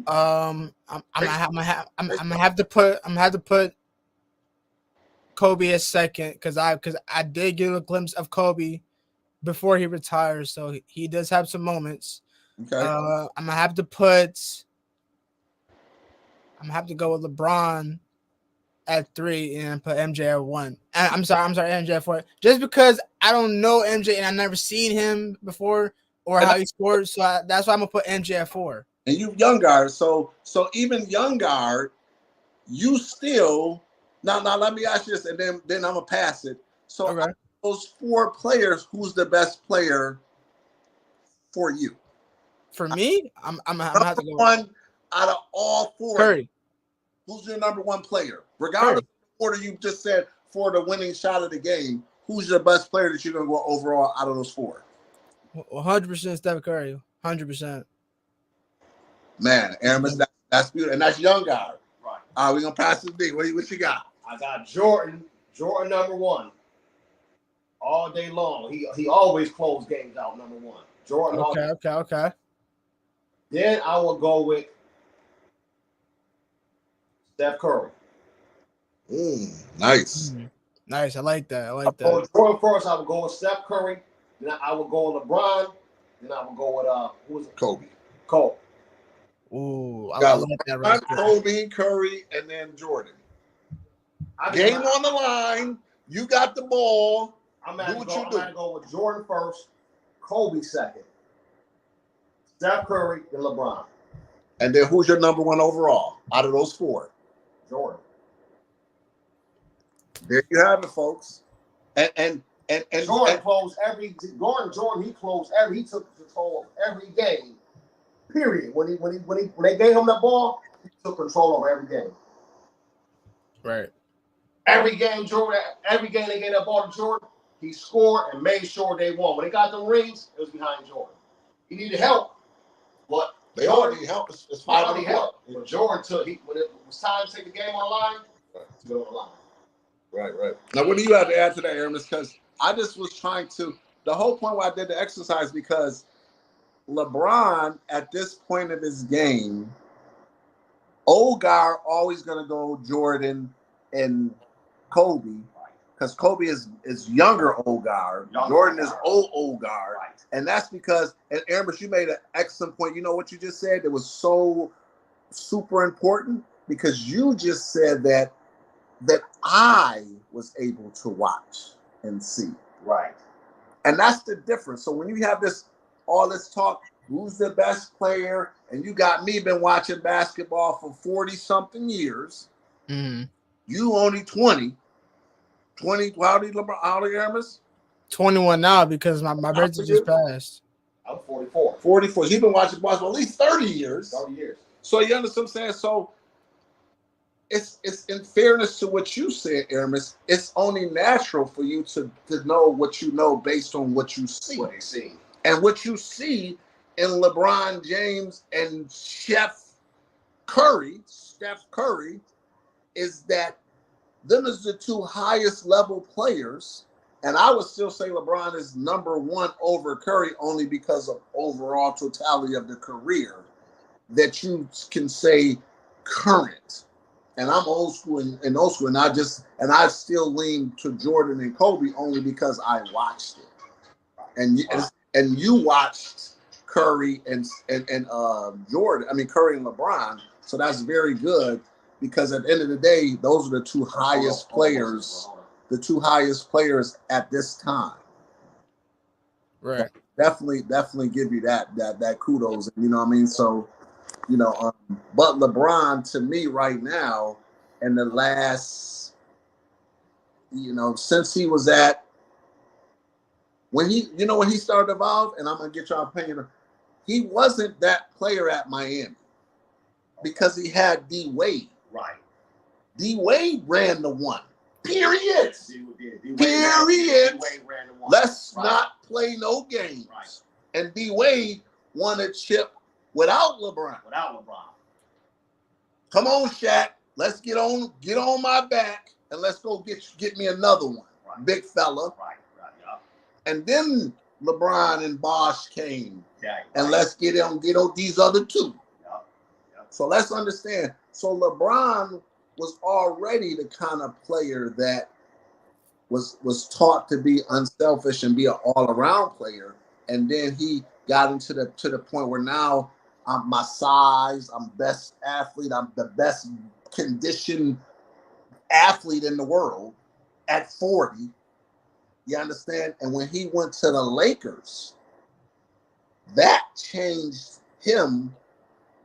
I'm gonna have to put Kobe as second because I did get a glimpse of Kobe before he retires, so he does have some moments. Okay. I'm gonna have to go with LeBron at 3 and put MJ at 1. I'm sorry, MJ at 4. Just because I don't know MJ and I've never seen him before or how he scored, so that's why I'm gonna put MJ at 4. And you young guard, so even young guard, you still now let me ask you this, and then I'm gonna pass it. So okay. Those 4 players, who's the best player for you? For me, I'm gonna have to go one out of all 4. Curry. Who's your number 1 player? Regardless of the order you just said for the winning shot of the game, who's your best player that you're going to go overall out of those 4? 100% Steph Curry. 100%. Man, Aaron, that's beautiful. And that's young guy. Right. All right, we're going to pass this big. What you got? I got Jordan number 1. All day long. He always closed games out number 1. Jordan. Okay. Then I will go with Steph Curry. Nice. Nice. I like that. Jordan first, I would go with Steph Curry. Then I would go with LeBron. Then I would go with who was it? Kobe. Ooh, I like that right there. Kobe, Curry, and then Jordan. Game on the line. You got the ball. I'm going to go with Jordan first, Kobe second, Steph Curry, and LeBron. And then who's your number 1 overall out of those 4? Jordan. There you have it, folks. And Jordan closed every. Jordan, he closed every. He took control of every game. Period. When they gave him the ball, he took control over every game. Right. Every game they gave that ball to Jordan, he scored and made sure they won. When they got the rings, it was behind Jordan. He needed help, but they all need help. It's 5 on the help. But Jordan when it was time to take the game on the line, to go on the line. Right. Now, what do you have to add to that, Aaron? Because I just was trying to. The whole point why I did the exercise because LeBron at this point of his game, old guy always going to go Jordan and Kobe because Kobe is younger old guard. Jordan is old guard. Right. And that's because, and Aaron, but you made an excellent point. You know what you just said that was so super important? Because you just said that I was able to watch and see. Right. And that's the difference. So when you have all this talk, who's the best player, and you got me been watching basketball for 40-something years. Mm-hmm. You only 20. How old are you, Amos? 21 now because my birthday just passed. I'm 44. 44. You've been watching basketball at least 30 years. 30 years. So you understand what I'm saying? So it's in fairness to what you said, Aramis, it's only natural for you to know what you know based on what you see. What they see. And what you see in LeBron James and Steph Curry, is that them is the two highest level players. And I would still say LeBron is number one over Curry only because of overall totality of the career that you can say current. And I'm old school and old school, and I still lean to Jordan and Kobe only because I watched it. And you watched Curry and Jordan. I mean Curry and LeBron. So that's very good because at the end of the day, those are the two highest players. The two highest players at this time. Right. Definitely give you that kudos. You know what I mean? So, but LeBron to me right now, in the last, since he was when he started Evolve, and I'm gonna get your opinion, he wasn't that player at Miami because he had D Wade. Right. D Wade ran the one. Period. Period. Let's not play no games. Right. And D Wade won a chip without LeBron. Come on, Shaq. Let's get on my back and let's go get me another one. Right. Big fella. Right. And then LeBron and Bosh came. Yeah. And let's get on these other two. Yep. So let's understand. So LeBron was already the kind of player that was taught to be unselfish and be an all-around player. And then he got into to the point where now I'm my size, I'm best athlete, I'm the best conditioned athlete in the world at 40. You understand? And when he went to the Lakers, that changed him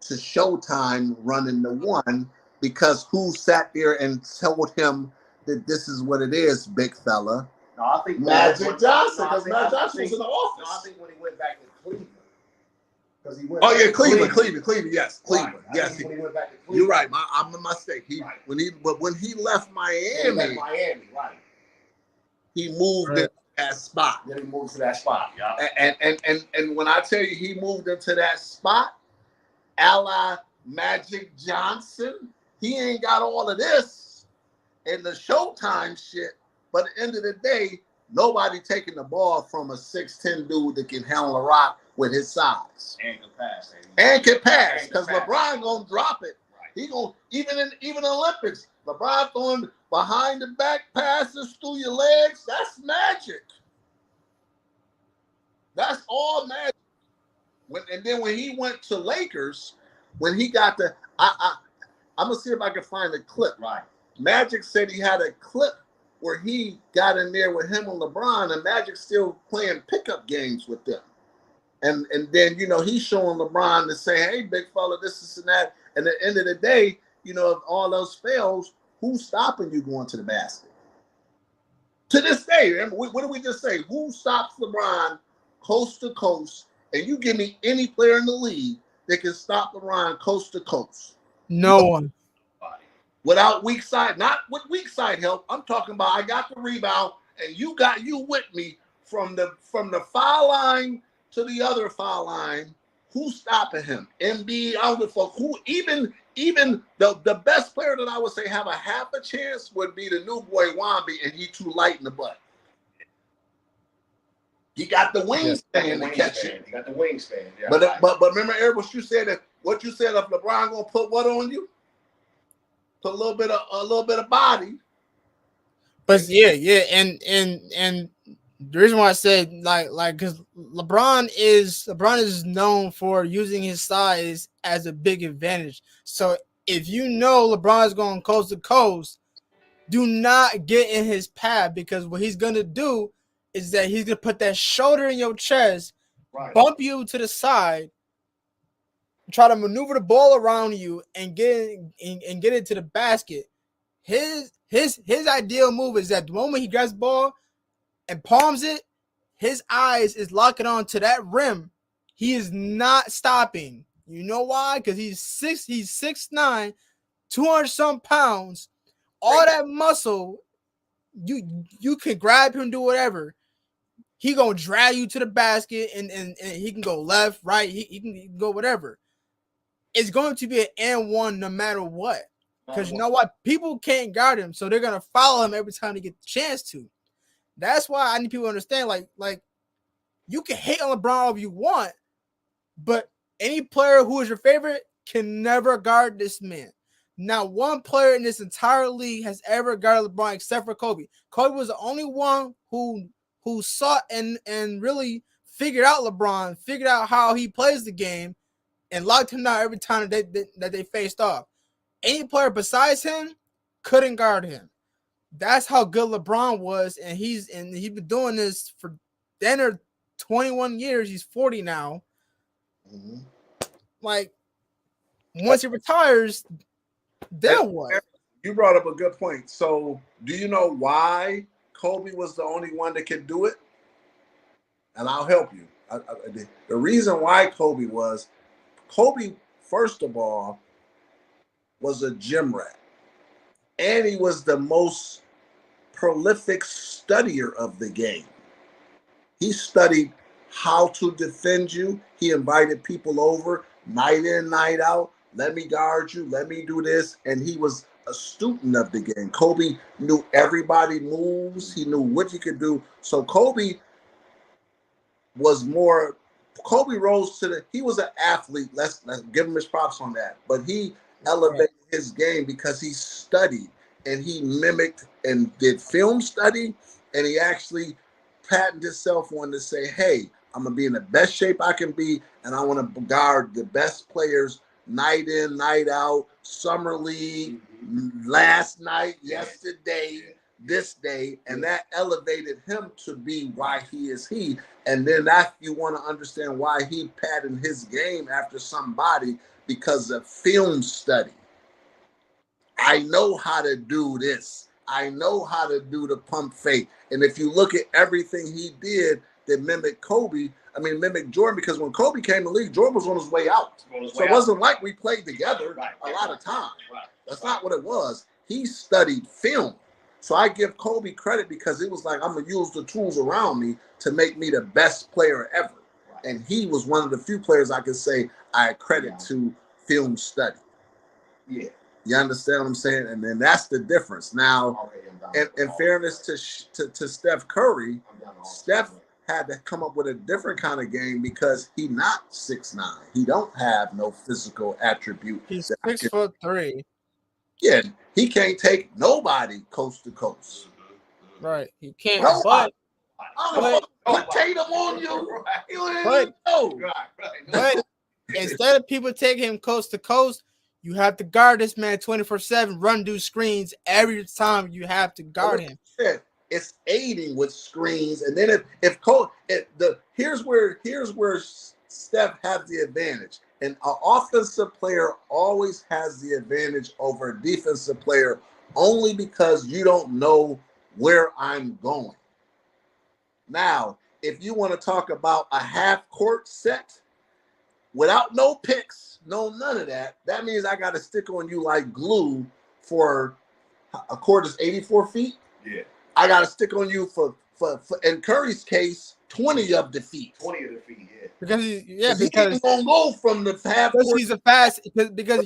to Showtime running the one. Because who sat there and told him that this is what it is, big fella? No, I think Magic Johnson, because Magic Johnson was in the office. No, I think when he went back to Cleveland. Because he went. Cleveland, yes, Cleveland, Right. yes. When he went back to Cleveland. You're right. I'm a mistake. When he left Miami, right. he moved into that spot. Then he moved to that spot. Yeah. And when I tell you he moved into that spot, a la Magic Johnson. He ain't got all of this and the Showtime shit, but at the end of the day, nobody taking the ball from a 6'10" dude that can handle a rock with his size. And can pass. Because LeBron gonna drop it. Right. He gonna even Olympics. LeBron throwing behind the back passes through your legs. That's magic. That's all magic. And then when he went to Lakers, when he got the I'm gonna see if I can find a clip. Right. Magic said he had a clip where he got in there with him and LeBron, and Magic still playing pickup games with them. And then he's showing LeBron to say, "Hey, big fella, this and that." And at the end of the day, if all else fails, who's stopping you going to the basket? To this day, remember, what did we just say? Who stops LeBron coast to coast? And you give me any player in the league that can stop LeBron coast to coast. No one. Without weak side, not with weak side help. I'm talking about I got the rebound and you with me from the foul line to the other foul line. Who's stopping him? Embiid, I don't give a fuck. Who even the best player that I would say have a half a chance would be the new boy Wamby, and he too light in the butt. He got the wingspan to catch it. He got the wingspan. Yeah, but remember, Eric, what you said if LeBron gonna put what on you? Put a little bit of body. But yeah, and the reason why I said like because LeBron is known for using his size as a big advantage. So if LeBron's going coast to coast, do not get in his path, because what he's gonna do is that he's gonna put that shoulder in your chest, right, bump you to the side, try to maneuver the ball around you and get it to the basket. His ideal move is that the moment he grabs the ball and palms it, his eyes is locking on to that rim. He is not stopping. You know why? Because he's 6'9", 200-some pounds. All that muscle, you can grab him, do whatever. he gonna drag you to the basket and he can go left, right, he can go whatever. It's going to be an and one no matter what. Because you know what? People can't guard him, so they're gonna follow him every time they get the chance to. That's why I need people to understand, like you can hate on LeBron if you want, but any player who is your favorite can never guard this man. Not one player in this entire league has ever guarded LeBron except for Kobe. Kobe was the only one who sought and really figured out LeBron, figured out how he plays the game, and locked him down every time that they faced off. Any player besides him couldn't guard him. That's how good LeBron was, and he's been doing this for 10 or 21 years. He's 40 now. Mm-hmm. Like, once he retires, then what? You brought up a good point. So, do you know why Kobe was the only one that could do it? And I'll help you. The reason why Kobe, first of all, was a gym rat. And he was the most prolific studier of the game. He studied how to defend you. He invited people over night in, night out. Let me guard you. Let me do this. And he was a student of the game. Kobe knew everybody's moves. He knew what he could do. So Kobe rose to he was an athlete. Let's give him his props on that. But he elevated his game because he studied and he mimicked and did film study, and he actually patented himself on to say, hey, I'm going to be in the best shape I can be, and I want to guard the best players night in, night out, summer league, last night, yesterday, this day, and that elevated him to be why he is he. And then that you want to understand why he patterned his game after somebody, because of film study. I know how to do this. I know how to do the pump fake. And if you look at everything he did that mimicked mimicked Jordan, because when Kobe came to the league, Jordan was on his way out. So it wasn't like we played together a lot of time. That's not what it was. He studied film. So I give Kobe credit because it was like, I'm going to use the tools around me to make me the best player ever. And he was one of the few players I could say I credit to film study. Yeah. You understand what I'm saying? And then that's the difference. Now, in fairness to Steph Curry, Steph had to come up with a different kind of game because he not 6'9". He don't have no physical attribute. He's 6'3". Yeah, he can't take nobody coast to coast. Right, he can't. Nobody. Put Tatum on you. But instead of people taking him coast to coast, you have to guard this man 24/7. Run, do screens every time. You have to guard him. It's aiding with screens, and then here's where Steph has the advantage. And an offensive player always has the advantage over a defensive player, only because you don't know where I'm going. Now, if you want to talk about a half-court set without no picks, none of that, that means I got to stick on you like glue for a court is 84 feet. Yeah. I got to stick on you for in Curry's case, 20 of the feet. 20 of the feet, yeah. Because he ain't gonna go from the half court. Because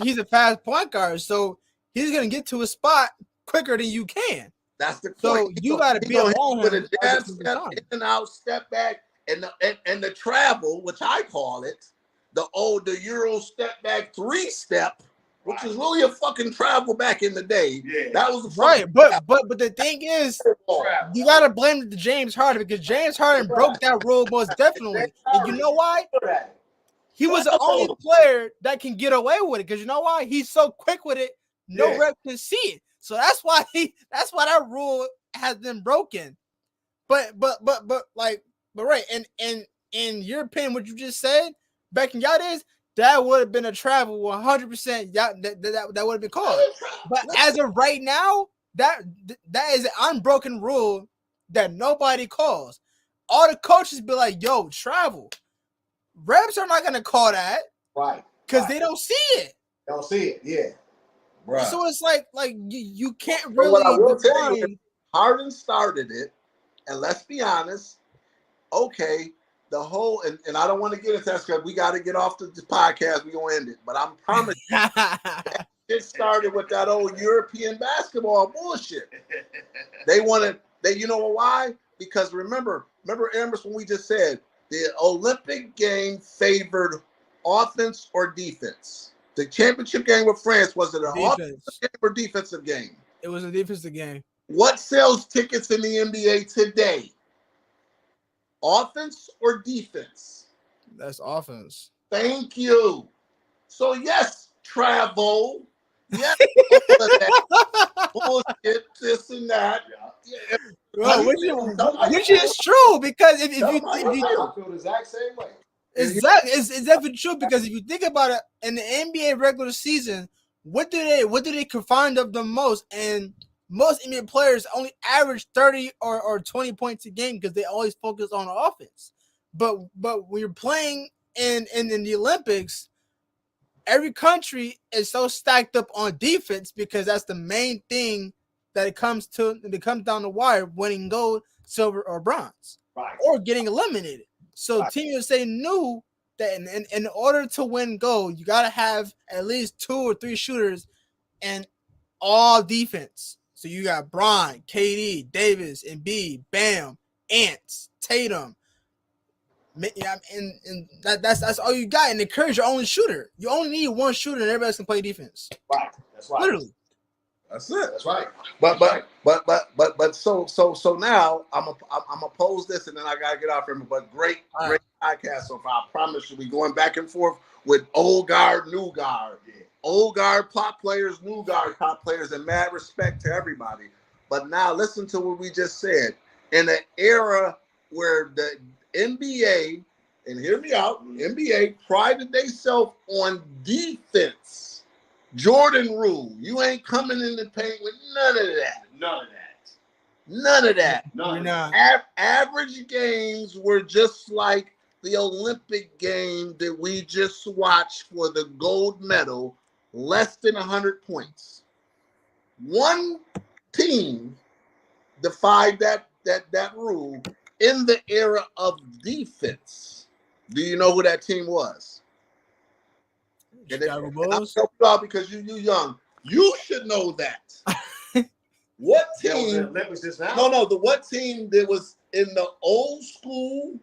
he's a fast point guard, so he's gonna get to a spot quicker than you can. That's the point. So you got to be alone with a jab step, in and out, step back, and the travel, which I call it, the Euro step back 3-step, which is really a fucking travel back in the day. Yeah. That was right, but the thing is, you gotta blame the James Harden, because James Harden broke that rule most definitely. And you know why? He was the only player that can get away with it. Because you know why? He's so quick with it, no rep can see it. So that's why that rule has been broken. But right, and in your opinion, what you just said back in y'all days, that would have been a travel 100%. That would have been called. But as of right now, that is an unbroken rule that nobody calls. All the coaches be like, "Yo, travel." Refs are not gonna call that, right? Because they don't see it. They don't see it, yeah. Right. So it's like you can't really. What I will tell you, Harden started it, and let's be honest. okay, the whole and I don't want to get into that because we got to get off the podcast. We're gonna end it, but I'm promising it started with that old European basketball bullshit. They wanted you know why? Because remember, Amos, when we just said the Olympic game favored offense or defense. The championship game with France, was it an offensive game or defensive game? It was a defensive game. What sells tickets in the NBA today? Offense or defense? That's offense. Thank you. So yes, travel. Yes, bullshit, this and that. Yeah. Well, which is true because if you I feel the exact same way. it's definitely true because if you think about it, in the NBA regular season, what do they confine of the most? And most NBA players only average 30 or 20 points a game because they always focus on offense. But when you're playing in the Olympics, every country is so stacked up on defense because that's the main thing that it comes down the wire, winning gold, silver, or bronze, right, or getting eliminated. So right. Team USA knew that in order to win gold, you got to have at least 2 or 3 shooters and all defense. So you got Bron, KD, Davis, Embiid, Bam, Ants, Tatum. Yeah, and that's all you got. And the Curry's your only shooter. You only need one shooter, and everybody else can play defense. Right. That's right. Literally. That's it. That's right. But so now I'm gonna pose this, and then I gotta get off here. But great podcast so far. I promise you, we going back and forth with old guard, new guard, old guard top players, new guard top players, and mad respect to everybody. But now listen to what we just said. In an era where the NBA, and hear me out, NBA prided themselves on defense. Jordan rule. You ain't coming in the paint with none of that. None of that. Average games were just like the Olympic game that we just watched for the gold medal, less than 100 points. One team defied that rule in the era of defense. Do you know who that team was? Chicago I'm Bulls. so proud because you young. You should know that. What team? No. What team that was in the old school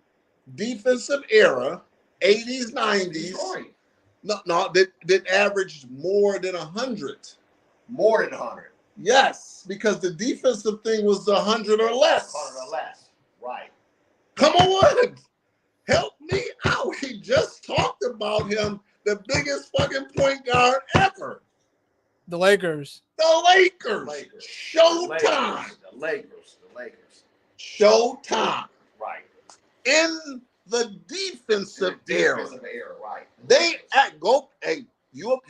defensive era, 80s, 90s? That averaged more than 100. More than 100. Yes, because the defensive thing was 100 or less. 100 or less. Right. Come on, help me out. He just talked about him. The biggest fucking point guard ever. The Lakers. The Lakers. Showtime. The Lakers. Showtime. Right. In the defensive era. Right. They go. Hey, you a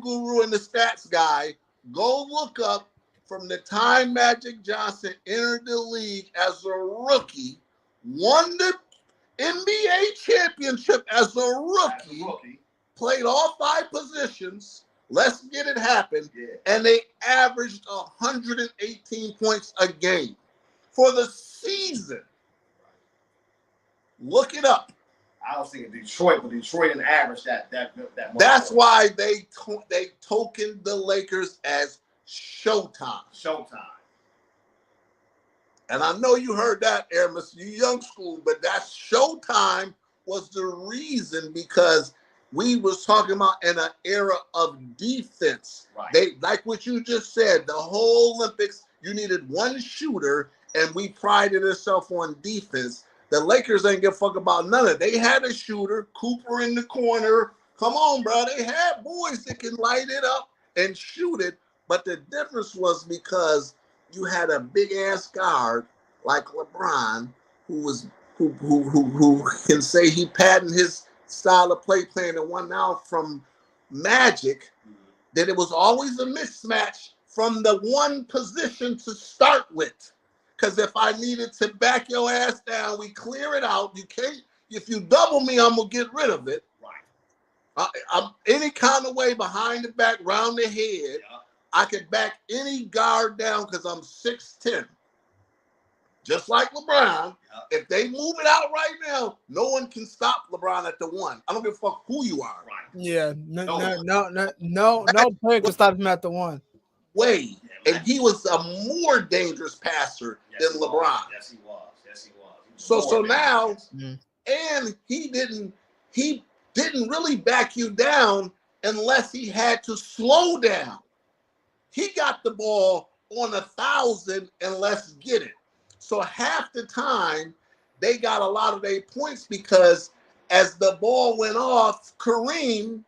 guru and the stats guy. Go look up from the time Magic Johnson entered the league as a rookie, won the NBA championship as a rookie, played all 5 positions. Let's get it happen. Yeah. And they averaged 118 points a game for the season. Look it up. I was thinking Detroit, but Detroit didn't average that much. That's why they tokened the Lakers as Showtime. And I know you heard that, Aramis, you young school, but that Showtime was the reason because we was talking about in an era of defense. Right. They like what you just said, the whole Olympics, you needed one shooter, and we prided ourselves on defense. The Lakers ain't give a fuck about none of it. They had a shooter, Cooper in the corner. Come on, bro. They had boys that can light it up and shoot it. But the difference was because you had a big ass guard like LeBron, who can say he patented his style of play playing the one out from Magic, that it was always a mismatch from the one position to start with. Because if I needed to back your ass down, we clear it out. You can't. If you double me, I'm gonna get rid of it. Right. I'm any kind of way behind the back, round the head. Yeah. I could back any guard down because I'm 6'10". just like LeBron. If they move it out right now, no one can stop LeBron at the 1. I don't give a fuck who you are. Right. Yeah, no player can stop him at the 1. Way, and he was a more dangerous passer than LeBron. Yes, he was. So now, and he didn't really back you down unless he had to slow down. He got the ball on 1,000 and let's get it. So half the time they got a lot of their points because as the ball went off, Kareem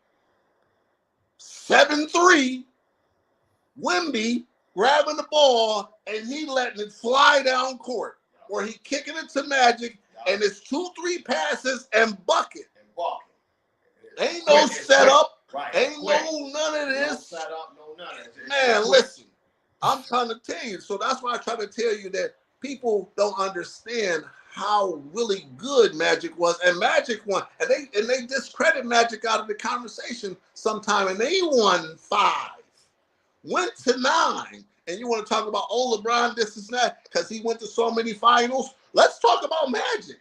7-3, Wemby grabbing the ball and he letting it fly down court, or he kicking it to Magic and it's 2-3 passes and bucket. Ain't no setup. Right. Ain't no none of this. No setup, no none of this. Man, listen, I'm trying to tell you. So that's why I try to tell you that people don't understand how really good Magic was, and Magic won, and they discredit Magic out of the conversation sometime, and they won 5, went to 9, and you want to talk about LeBron this and that because he went to so many finals. Let's talk about Magic.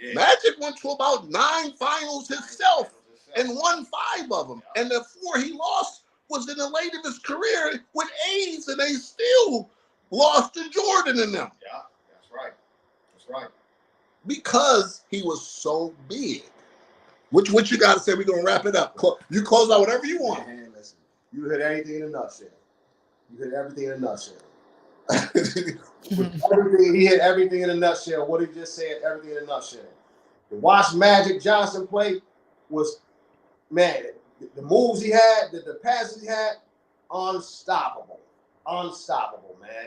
Yeah. Magic went to about 9 finals himself and won 5 of them, and the 4 he lost was in the late of his career with AIDS, and they still lost to Jordan and them. Yeah, that's right. Because he was so big. What you got to say? We're going to wrap it up. You close out whatever you want. Man, listen, you hit everything in a nutshell. He hit everything in a nutshell. What he just said, everything in a nutshell. To watch Magic Johnson play was, man, the moves he had, the passes he had, unstoppable, man.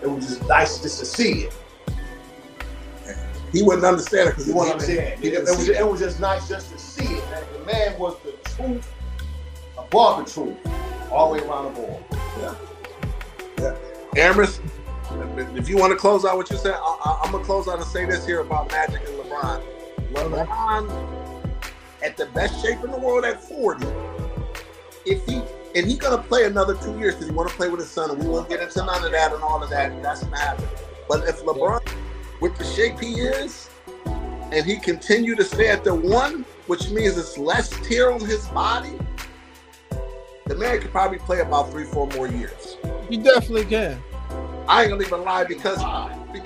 It was just nice just to see it. He wouldn't understand it because you want to understand. It was just nice just to see it. Man. The man was the truth above the truth, all the way around the board. Yeah. Aramis, if you want to close out what you said, I'm gonna close out and say this here about Magic and LeBron. LeBron, at the best shape in the world at 40, he's gonna play another 2 years because he want to play with his son, and we won't get into none of that and all of that. That's gonna happen. But if LeBron, with the shape he is, and he continue to stay at the 1, which means it's less tear on his body, the man could probably play about 3-4 more years. You definitely can. I ain't gonna even lie because I give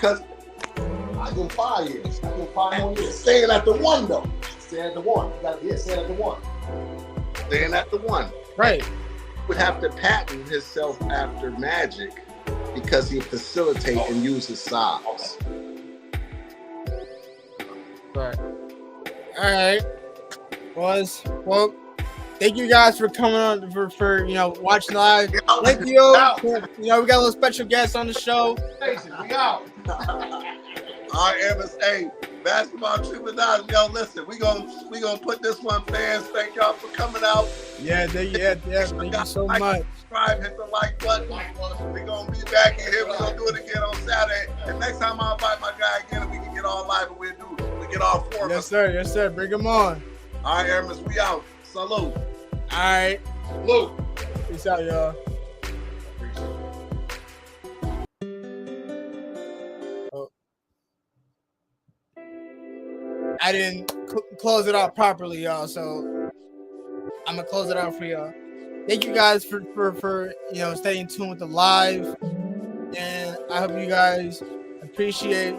him 5 years. I give him 5 more years. Staying at the 1 though. Staying at the 1. Staying at the 1. Staying at the 1. Right. Would have to patent himself after Magic because he facilitate and use his size. Right. All right. Well, thank you guys for coming on for watching live. Thank you. We got a little special guest on the show. We out. All right, Aramis. Hey, Basketball Troubadours. Yo, listen, we gonna put this one, fans. Thank y'all for coming out. Yeah. Thank you so much. Subscribe, hit the like button. We're gonna be back in here. We're gonna do it again on Saturday. And next time I'll invite my guy again, and we can get all live, and we'll get all 4 of us. Yes, sir. Bring him on. All right, Aramis, we out. Salute. All right. Salute. Peace out, y'all. I didn't close it out properly, y'all, so I'm gonna close it out for y'all. Thank you guys for staying tuned with the live, and I hope you guys appreciate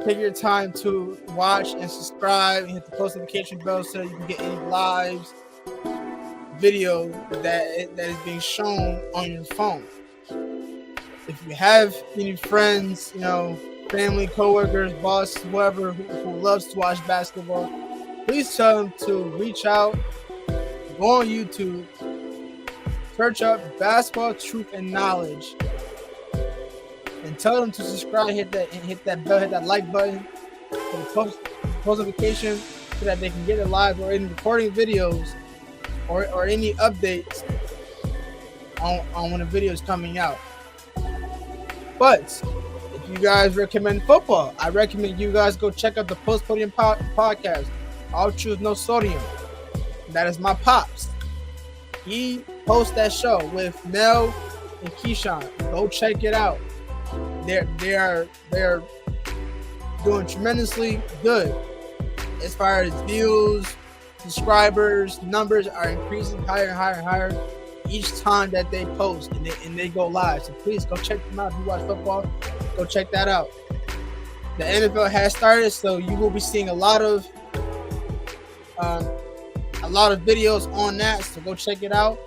take your time to watch and subscribe and hit the post notification bell so you can get any lives video that is being shown on your phone. If you have any friends, family, coworkers, boss, whoever who loves to watch basketball, please tell them to reach out, go on YouTube, search up Basketball Truth and Knowledge, and tell them to subscribe, hit that bell, hit that like button for the post notification so that they can get it live or any recording videos or any updates on when the video is coming out. But if you guys recommend football, I recommend you guys go check out the Post Podium podcast. All Truth, No Sodium. That is my pops. He hosts that show with Mel and Keyshawn. Go check it out. They're doing tremendously good as far as views, subscribers, numbers are increasing higher and higher and higher each time that they post and they go live. So please go check them out. If you watch football, go check that out. The NFL has started, so you will be seeing a lot of videos on that. So go check it out.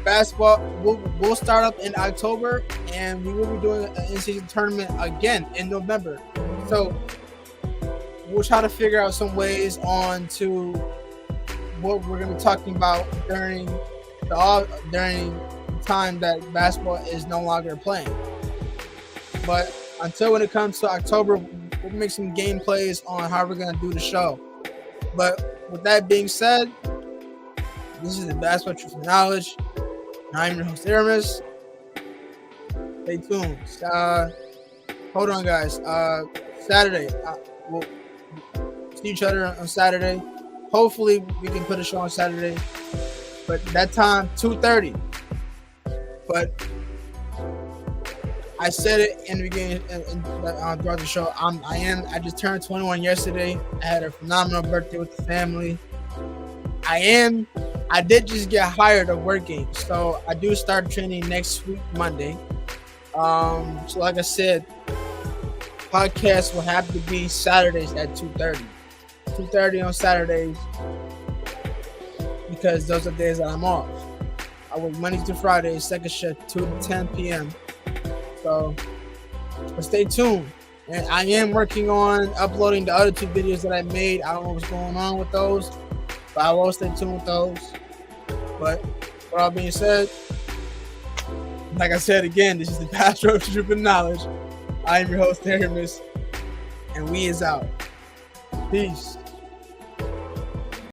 Basketball will start up in October, and we will be doing an in-season tournament again in November. So we'll try to figure out some ways on to what we're going to be talking about during the time that basketball is no longer playing. But until when it comes to October, we'll make some gameplays on how we're going to do the show. But with that being said, this is the Basketball Truth and Knowledge. I'm your host, Aramis. Stay tuned. Hold on, guys. Saturday, we'll see each other on Saturday. Hopefully, we can put a show on Saturday. But that time, 2:30. But I said it in the beginning throughout the show. I just turned 21 yesterday. I had a phenomenal birthday with the family. I did just get hired of working, so I do start training next week, Monday. So like I said, podcast will have to be Saturdays at 2:30. 2:30 on Saturdays, because those are days that I'm off. I work Monday to Friday, second shift, 2 to 10 p.m. So, but stay tuned. And I am working on uploading the other 2 videos that I made. I don't know what's going on with those, but I will stay tuned with those. But with all being said, like I said again, this is the Basketball Truth and Knowledge. I am your host, Aramis, and we is out. Peace.